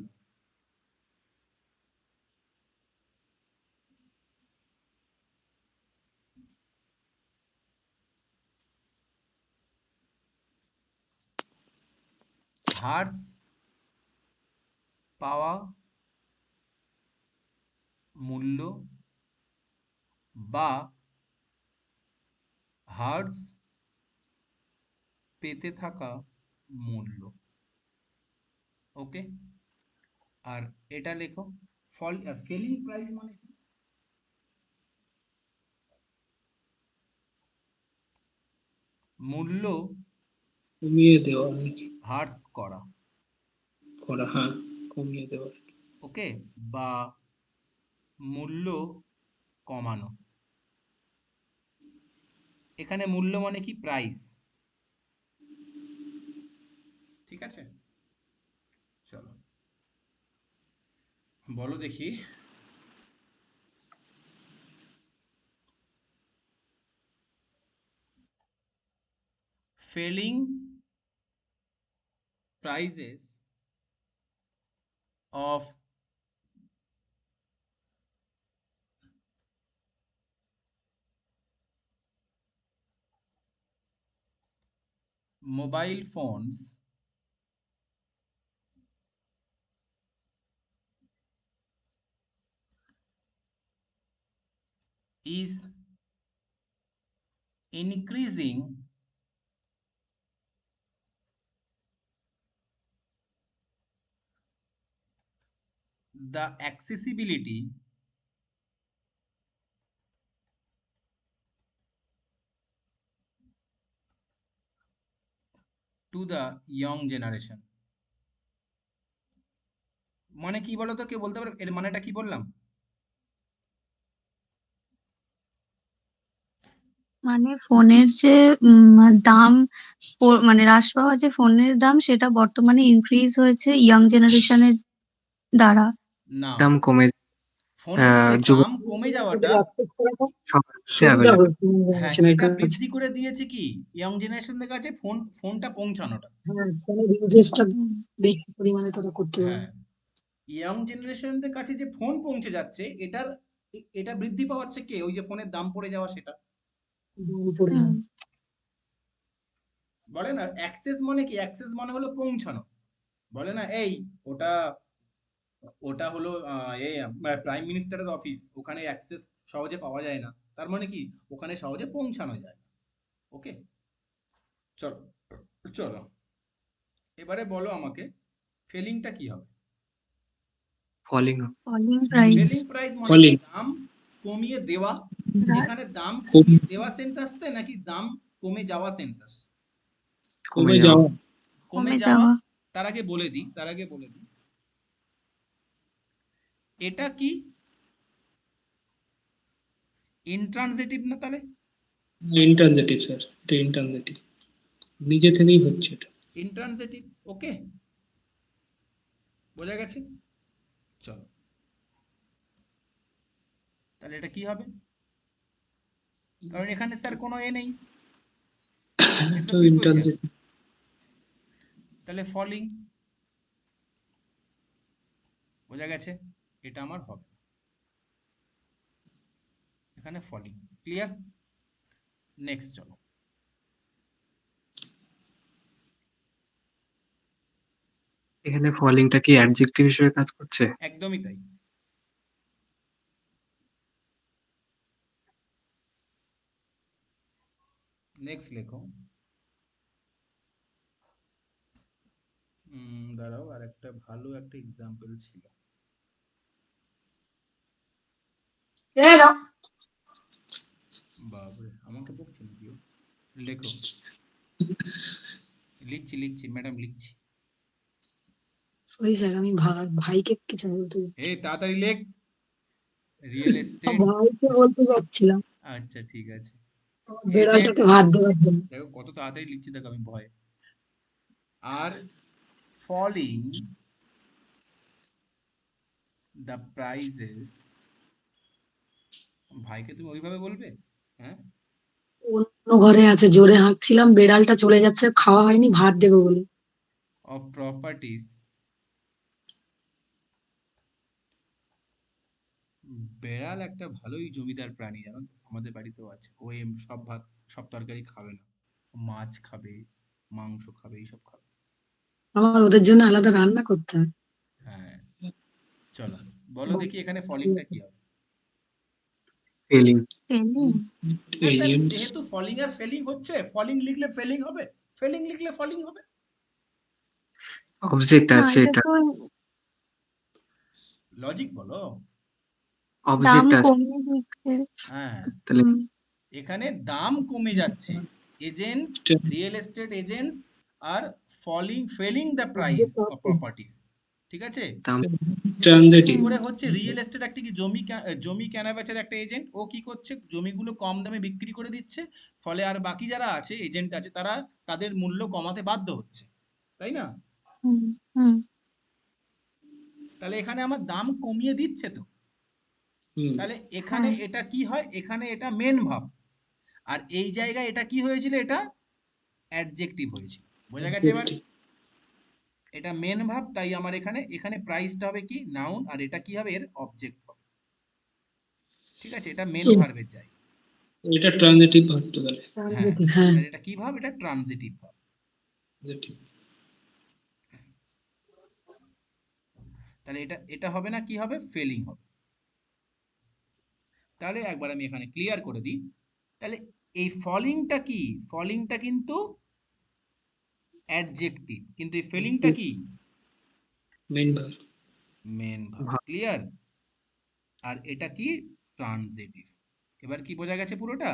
হ্রাস পাওয়া মূল্য বা হ্রাস পেতে থাকা মূল্য। ওকে, আর এটা লেখো ফেলিং প্রাইস মানে কি? মূল্য কমিয়ে দেওয়া হ্রাস করা, করা, হ্যাঁ, কমিয়ে দেওয়া। ওকে, বা মূল্য কমানো। এখানে মূল্য মানে কি? প্রাইস, ঠিক আছে? চলো বলো দেখি, falling prices of mobile phones is increasing the accessibility to the young generation. মানে কি বলতো, কেউ বলতে পারে এর মানেটা কি বললাম? মানে ফোনের যে দাম মানে হ্রাস পাওয়া যে ফোনের দাম সেটা বর্তমানে ইনক্রিজ হয়েছে ইয়াং জেনারেশনের দ্বারা। না, দাম কমে ফোনের যে যুব দাম কমে যাওয়াটা, সবার কাছে সুবিধা available। হয়েছে young হ্যাঁ, generation এর এটা কাছে। বৃদ্ধি করে দিয়েছে কি ইয়ং জেনারেশনদের কাছে ফোনটা পৌঁছানোটা। হ্যাঁ, ফোনের ইউজেসটা হুম, বেশি পরিমাণে তারা করতে পারে। হ্যাঁ, ইয়ং জেনারেশনদের কাছে যে ফোন পৌঁছে যাচ্ছে, এটা বৃদ্ধি পাওয়াচ্ছে কে? ওই যে ফোনের দাম পড়ে যাওয়া, সেটা দাম পড়ে হুম, যায়। বলে না অ্যাক্সেস মানে কি? অ্যাক্সেস মানে হলো পৌঁছানো। বলে না এই ওটা ওটা হলো প্রাইম মিনিস্টারের অফিস, ওখানে অ্যাক্সেস সহজে পাওয়া যায় না, তার মানে কি ওখানে সহজে পৌঁছানো যায়। ওকে, চলো চলো এবারে বলো আমাকে ফেলিংটা কি হবে? Falling falling price. Falling price মানে কি? ফলিং দাম কমিয়ে দেওয়া। এখানে দাম কম কমিয়ে দেওয়া সেন্স আসছে নাকি দাম কমে যাওয়া সেন্স আসছে? কমে কমে যাওয়া। যাওয়া। কমে কমে যাওয়া। যাওয়া। তার আগে বলে দিই এটা কি ইন্ট্রানজিটিভ না? তাহলে ইন্ট্রানজিটিভ স্যার, এটা ইন্ট্রানজিটিভ, নিজে থেকেই হচ্ছে এটা। ইন্ট্রানজিটিভ। ওকে, বোঝা গেছে? চলো তাহলে এটা কি হবে? কারণ এখানে স্যার কোনো নেই, এটা তো তো প্রিপোজিশন। ইন্ট্রানজিটিভ। তাহলে ফলিং, বোঝা গেছে? এটা আমার হবে এখানে ফলিং। ক্লিয়ার? নেক্সট চলো। এখানে ফলিংটা কি অ্যাডজেক্টিভ হিসেবে কাজ করছে? একদমই তাই। নেক্সট লেখো। দাঁড়াও, আর একটা ভালো একটা এক্সাম্পল ছিল। বাবরে, আমাকে বকছে নাকি ও? লেখো। লিখছি ম্যাডাম, লিখছি। সরি স্যার, আমি ভাইকে কিছু বলতে যাচ্ছি। তাড়াতাড়ি লেখ। Real estate. ভাইকে বলতে যাচ্ছিলাম আচ্ছা ঠিক আছে। বেড়ালটাকে ভাত দেওয়ার জন্য। দেখো কত তাড়াতাড়ি লিখছি, দেখো আমি ভয়। আর ফলিং দ্য প্রাইজেস, ভাইকে তুমি ওইভাবে বলবে? হ্যাঁ, অন্য ঘরে আছে, জোরে হাঁকছিলাম, বেড়ালটা চলে যাচ্ছে, খাওয়া হয়নি, ভাত দেবো বলে। Of properties. বেড়াল একটা ভালোই জমিদার প্রাণী, জানো তো? আমাদের বাড়িতেও আছে। ও সব তরকারি খাবে না, মাছ খাবে, মাংস খাবে, এইসব খাবে। আমার ওদের জন্য আলাদা রান্না করতে হয়। হ্যাঁ, চলো বলো দেখি এখানে ফলিংটা কি হবে? ফেলিং। ফেলিং। হ্যাঁ স্যার, এলিয়েন্স। যেহেতু ফলিং আর ফেলিং হচ্ছে, ফলিং লিখলে ফেলিং হবে, ফেলিং লিখলে ফলিং হবে। অবজেক্ট না, আছে এটা এটা, তো লজিক বলো। দাম অবজেক্ট আছে। কমিয়ে দিচ্ছে। হ্যাঁ, তাহলে হুম, এখানে দাম কমে যাচ্ছে, এজেন্টস, রিয়েল এস্টেট এজেন্টস আর falling the price of properties. ঠিক আছে? দাম কি ট্রানজিটিভ। করে হচ্ছে? রিয়েল এস্টেট একটা কি জমি কেনা বেচার একটা এজেন্ট, ও কি করছে? জমিগুলো কম দামে বিক্রি করে দিচ্ছে, ফলে আর বাকি যারা আছে, এজেন্ট আছে, তারা তাদের মূল্য কমাতে বাধ্য হচ্ছে, তাই না? হুম, হুম, তাহলে এখানে আমার দাম কমিয়ে দিচ্ছে তো। তাহলে এখানে এটা কি হয়? এখানে এটা মেন ভাব। আর এই জায়গায় এটা কি হয়েছিল? এটা অ্যাডজেক্টিভ হয়েছিল। বোঝা গেছে এবার? Adjective. এটা মেন ভার্ব, তাই আমার এখানে এখানে প্রাইসটা হবে কি নাউন, আর এটা কি হবে এর অবজেক্ট হবে। ঠিক আছে, এটা মেন ভার্বের জায়গা। এটা ট্রানজিটিভ ভার্ব তো তাহলে। হ্যাঁ, হ্যাঁ আর এটা কি ভার্ব? এটা ট্রানজিটিভ ভার্ব। Adjective. তাহলে এটা এটা হবে না, কি হবে? ফেলিং হবে। তাহলে একবার আমি এখানে ক্লিয়ার করে দিই। তাহলে এই ফলিংটা কি? ফলিংটা কিন্তু অ্যাডজেক্টিভ, কিন্তু এই ফেলিংটা কি? Main verb. Main verb. ভাব। ক্লিয়ার? আর এটা কি? ট্রানজিটিভ। এবার কি বোঝা গেছে পুরোটা?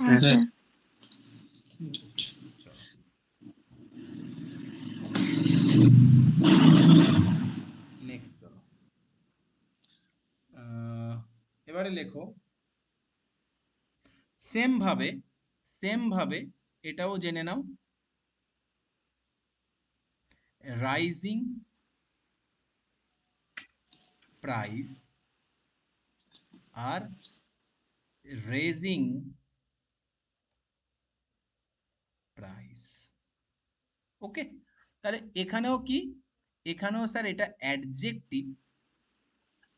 হ্যাঁ হ্যাঁ। স্যার। চলো, ওকে, নেক্সট চলো। এবারে লেখো সেম ভাবে এটাও জেনে নাও। রাইজিং প্রাইস আর রেজিং প্রাইস। ওকে, তাহলে এখানেও কি? এখানেও স্যার এটা অ্যাডজেক্টিভ,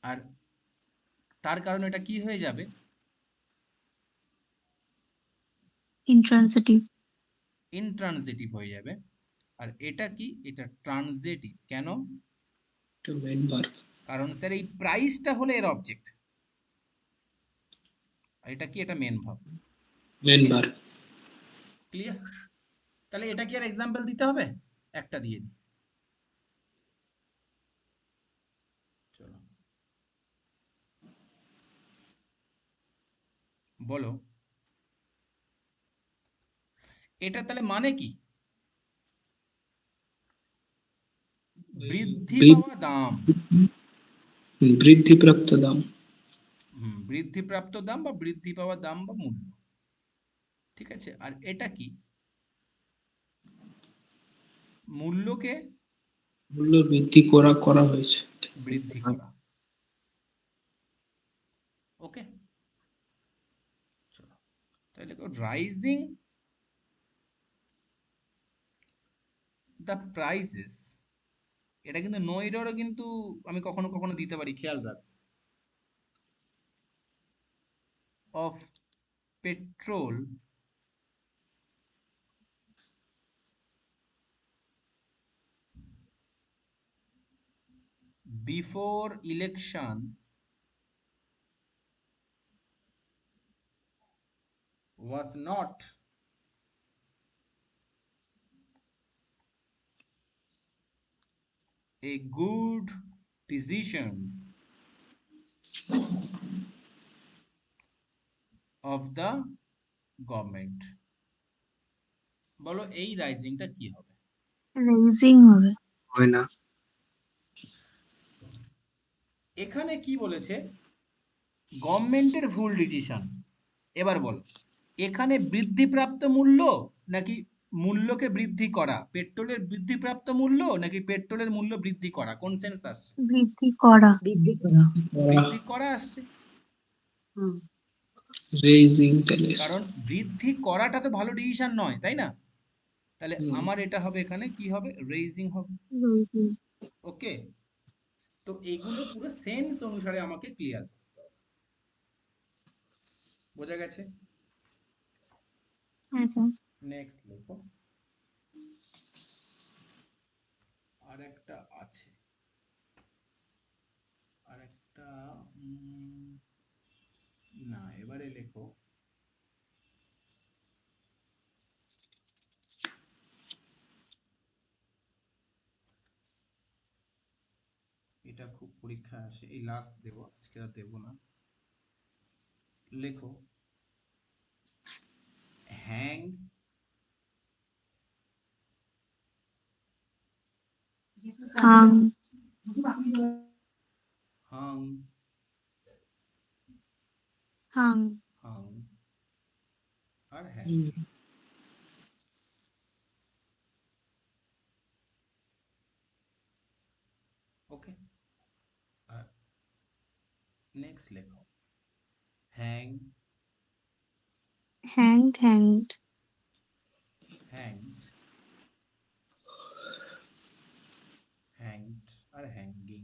আর তার কারণে এটা কি হয়ে যাবে? ইন্ট্রান্সিটিভ। ইনট্রানজিটিভ হয়ে যাবে। আর এটা কি? এটা ট্রানজিটিভ। কেন? এটা মেন ভার্ব। কারণ স্যার এই প্রাইসটা হলো এর অবজেক্ট, আর এটা কি? এটা মেন ভার্ব। মেন ওকে, ভার্ব। ক্লিয়ার? তাহলে এটা কি আর এক্সাম্পল দিতে হবে? একটা দিয়ে দিই। চলো, বলো এটা তাহলে মানে কি? বৃদ্ধি পাওয়া দাম। বৃদ্ধিপ্রাপ্ত দাম। বৃদ্ধিপ্রাপ্ত দাম বা বৃদ্ধি পাওয়া দাম বা মূল্য। ঠিক আছে, আর এটা কি? মূল্যকে মূল্য বৃদ্ধি করা হয়েছে। বৃদ্ধি করা। ওকে, চলো, তাহলে রাইজিং দ্য প্রাইসেস, এটা কিন্তু নইরও কিন্তু আমি কখনো কখনো দিতে পারি, খেয়াল রাখ, of petrol before election was not a good decisions of the government। বলো এই রাইজিংটা কি হবে? রেজিং হবে। হয় না। এখানে কি বলেছে? গভর্নমেন্টের ভুল ডিসিশন। এবার বলো, এখানে বৃদ্ধিপ্রাপ্ত মূল্য নাকি মূল্যকে বৃদ্ধি করা? পেট্রোলের বৃদ্ধিপ্রাপ্ত মূল্য নাকি পেট্রোলের মূল্য বৃদ্ধি করা? কোন সেন্স আসছে? বৃদ্ধি করা। বৃদ্ধি করা। বৃদ্ধি করা আসছে। হুম রেইজিং তাহলে। কারণ বৃদ্ধি করাটা তো ভালো ডিসিশন নয়, তাই না? তাহলে হুম। আমার এটা হবে, এখানে কি হবে? রেইজিং হবে। রেজিং। ওকে, তো এগুলো পুরো সেন্স অনুসারে আমাকে ক্লিয়ার করতে হবে। বোঝা গেছে? হ্যাঁ স্যার। নেক্সট লেখো। আর একটা আছে, আর একটা না, এবারে লেখো এটা খুব পরীক্ষা আসে, এই লাস্ট দেবো, আজকে আর দেবো না। লেখো হ্যাং হাং। হাং হাং। হাং আর হ্যাং। হুম। ওকে, আর নেক্সট লেখো হ্যাং হ্যাংড। হ্যাংড। আর হ্যাঙ্গিং।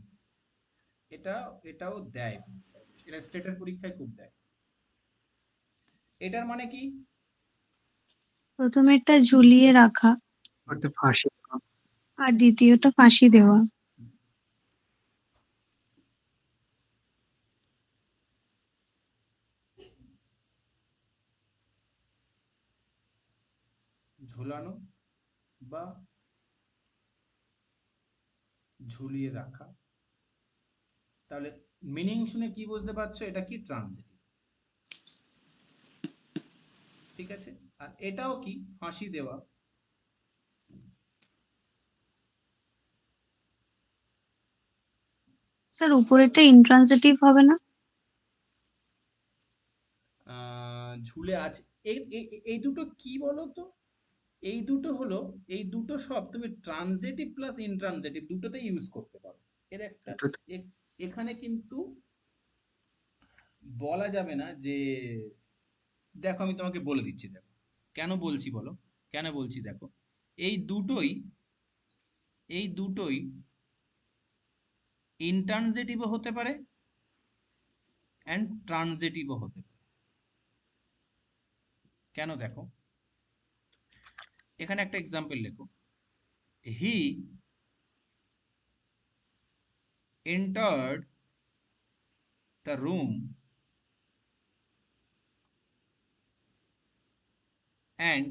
এটাও দেয়, এটা স্টেটের পরীক্ষায় খুব দেয়। এটার মানে কি? প্রথমেরটা ঝুলিয়ে রাখা ওটা ফাঁসি। আর দ্বিতীয়টা ফাঁসি দেওয়া। ঝোলানো বা ঝুলিয়ে রাখা। তাহলে মিনিং শুনে কি বুঝতে পারছো? এটা কি? ট্রানজিটিভ। ঠিক আছে, আর এটাও কি? ফাঁসি দেওয়া। স্যার উপরেরটা ইন্ট্রানজিটিভ হবে না? ঝুলে আছে। এই দুটো কি বলো তো? এই দুটো সব তুমি ট্রানজিটিভ প্লাস ইনট্রানজিটিভ দুটোতেই ইউজ করতে পারো। এর একটা এখানে কিন্তু বলা যাবে না যে, দেখো আমি তোমাকে বলে দিচ্ছি, দেখো কেন বলছি বলো, কেন বলছি দেখো। এই দুটোই ইনট্রানজিটিভও হতে পারে অ্যান্ড ট্রানজিটিভও হতে পারে। কেন দেখো, এখানে একটা এক্সাম্পল লেখো। হি entered the room and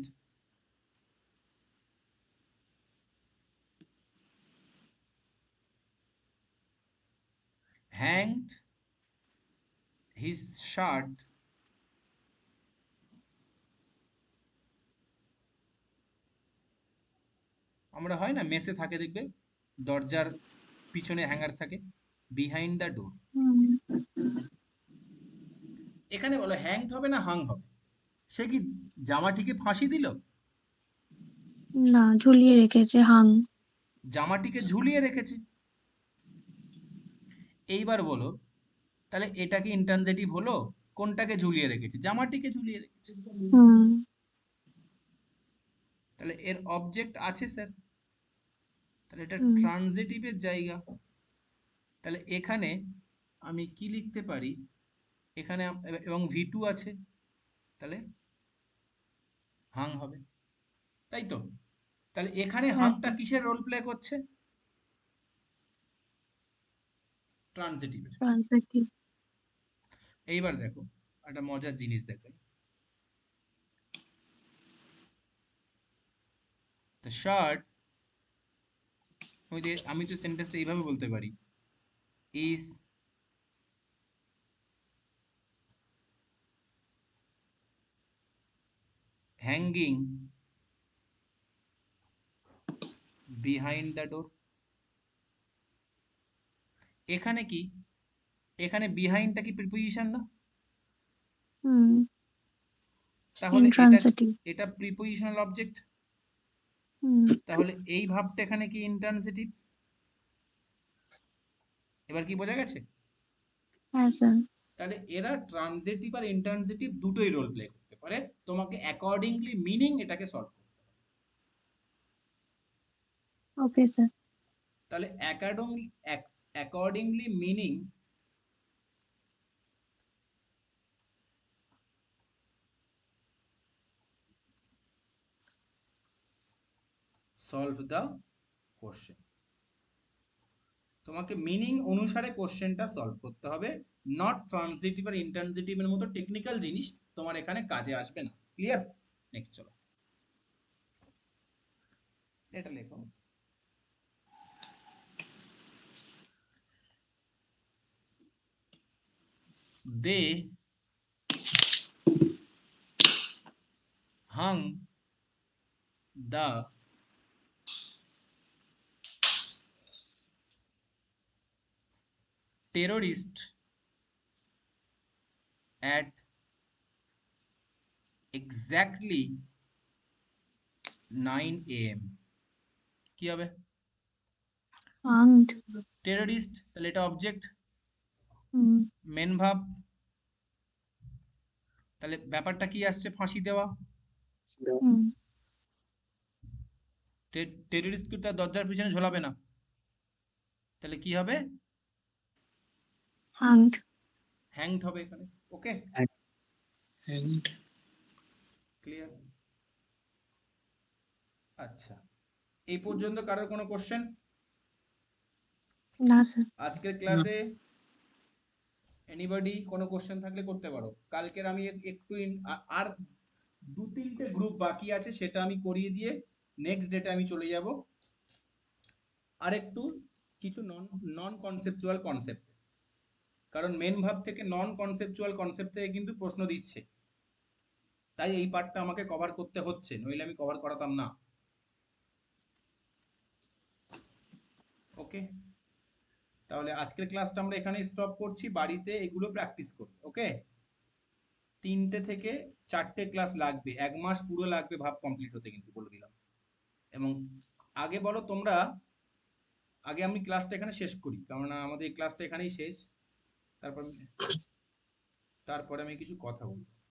hanged his shirt আমরা হয় না মেসে থাকে দেখবে, দরজার পিছনে হ্যাঙ্গার থাকে, বিহাইন্ড দ্য ডোর। হুম, এখানে বলো হ্যাংড হবে না হাং হবে? সে কি জামাটিকে ফাঁসি দিল? না, ঝুলিয়ে রেখেছে, হাং। জামাটিকে ঝুলিয়ে রেখেছে। এইবার বলো, তাহলে এটা কি ইন্ট্রানজিটিভ হলো? কোনটাকে ঝুলিয়ে রেখেছে? জামাটিকে ঝুলিয়ে রেখেছে। হুম, তাহলে এর অবজেক্ট আছে স্যার, তাহলে এটা হুম, ট্রানজিটিভের জায়গা। তাহলে এখানে আমি কি লিখতে পারি? এখানে এবং V2 আছে, তাহলে হাং হবে, তাই তো? তাহলে এখানে হাংটা একদম কিসের রোল প্লে করছে? ট্রানজিটিভের। ট্রানজিটিভ। এইবার দেখো একটা মজার জিনিস দেখাই। The shirt, আমি তো সেন্টেন্সটা এইভাবে বলতে পারি, is hanging behind the door. এখানে কি? এখানে বিহাইন্ডটা কি প্রিপোজিশন না? হুম, তাহলে ইন্ট্রানজিটিভ। এটা প্রিপোজিশনাল অবজেক্ট। হুম, তাহলে এই ভাবটা এখানে কি? ইন্ট্রানজিটিভ। এবার কি বোঝা গেছে? হ্যাঁ স্যার। তাহলে এরা ট্রানজিটিভ আর ইন্ট্রানজিটিভ দুটোই রোল প্লে করতে পারে। তোমাকে অ্যাকর্ডিংলি মিনিং এটাকে সলভ করতে হবে। Okay sir. তাহলে accordingly meaning solve the question. তোমাকে মিনিং অনুসারে কোশ্চেনটা সলভ করতে হবে, নট ট্রানজিটিভ আর ইন্ট্রানজিটিভের মতো টেকনিক্যাল জিনিস তোমার এখানে কাজে আসবে না। ক্লিয়ার? নেক্সট চলো, এটা লেখো। They hung the terrorist at exactly 9 AM. কি হবে? হাংড। টেররিস্ট, তাহলে এটা অবজেক্ট, হুম, মেন ভাব। তাহলে ব্যাপারটা কি আসছে? ফাঁসি দেওয়া। হুম, টেররিস্ট কিন্তু তার দরজার পিছনে ঝোলাবে না, তাহলে কি হবে? হাংড। হ্যাংড হবে এখানে। ওকে, And ক্লিয়ার? আচ্ছা, এই পর্যন্ত কারোর কোনো কোশ্চেন? না স্যার। আজকের ক্লাসে এনিবডি কোনো কোশ্চেন থাকলে করতে পারো। কালকের আমি একটু আর 2-3টে গ্রুপ বাকি আছে, সেটা আমি করিয়ে দিয়ে নেক্সট ডেটে আমি চলে যাব আর একটু কিছু নন কনসেপচুয়াল কনসেপ্ট, কারণ মেন ভাব থেকে নন কনসেপচুয়াল কনসেপ্ট থেকে কিন্তু প্রশ্ন দিচ্ছে, তাই এই পার্টটা আমাকে কভার করতে হচ্ছে, নইলে আমি কভার করাতাম না। ওকে, তাহলে আজকের ক্লাসটা আমরা এখানে স্টপ করছি, বাড়িতে এগুলো প্র্যাকটিস করব। ওকে, 3টে থেকে 4টে ক্লাস লাগবে, 1 মাস পুরো লাগবে ভাব কমপ্লিট হতে, কিন্তু বলে দিলাম। এবং আগে বলো তোমরা, আগে আমি ক্লাসটা এখানে শেষ করি, কারণ আমাদের এই ক্লাসটা এখানেই শেষ, তারপরে আমি কিছু কথা বলবো।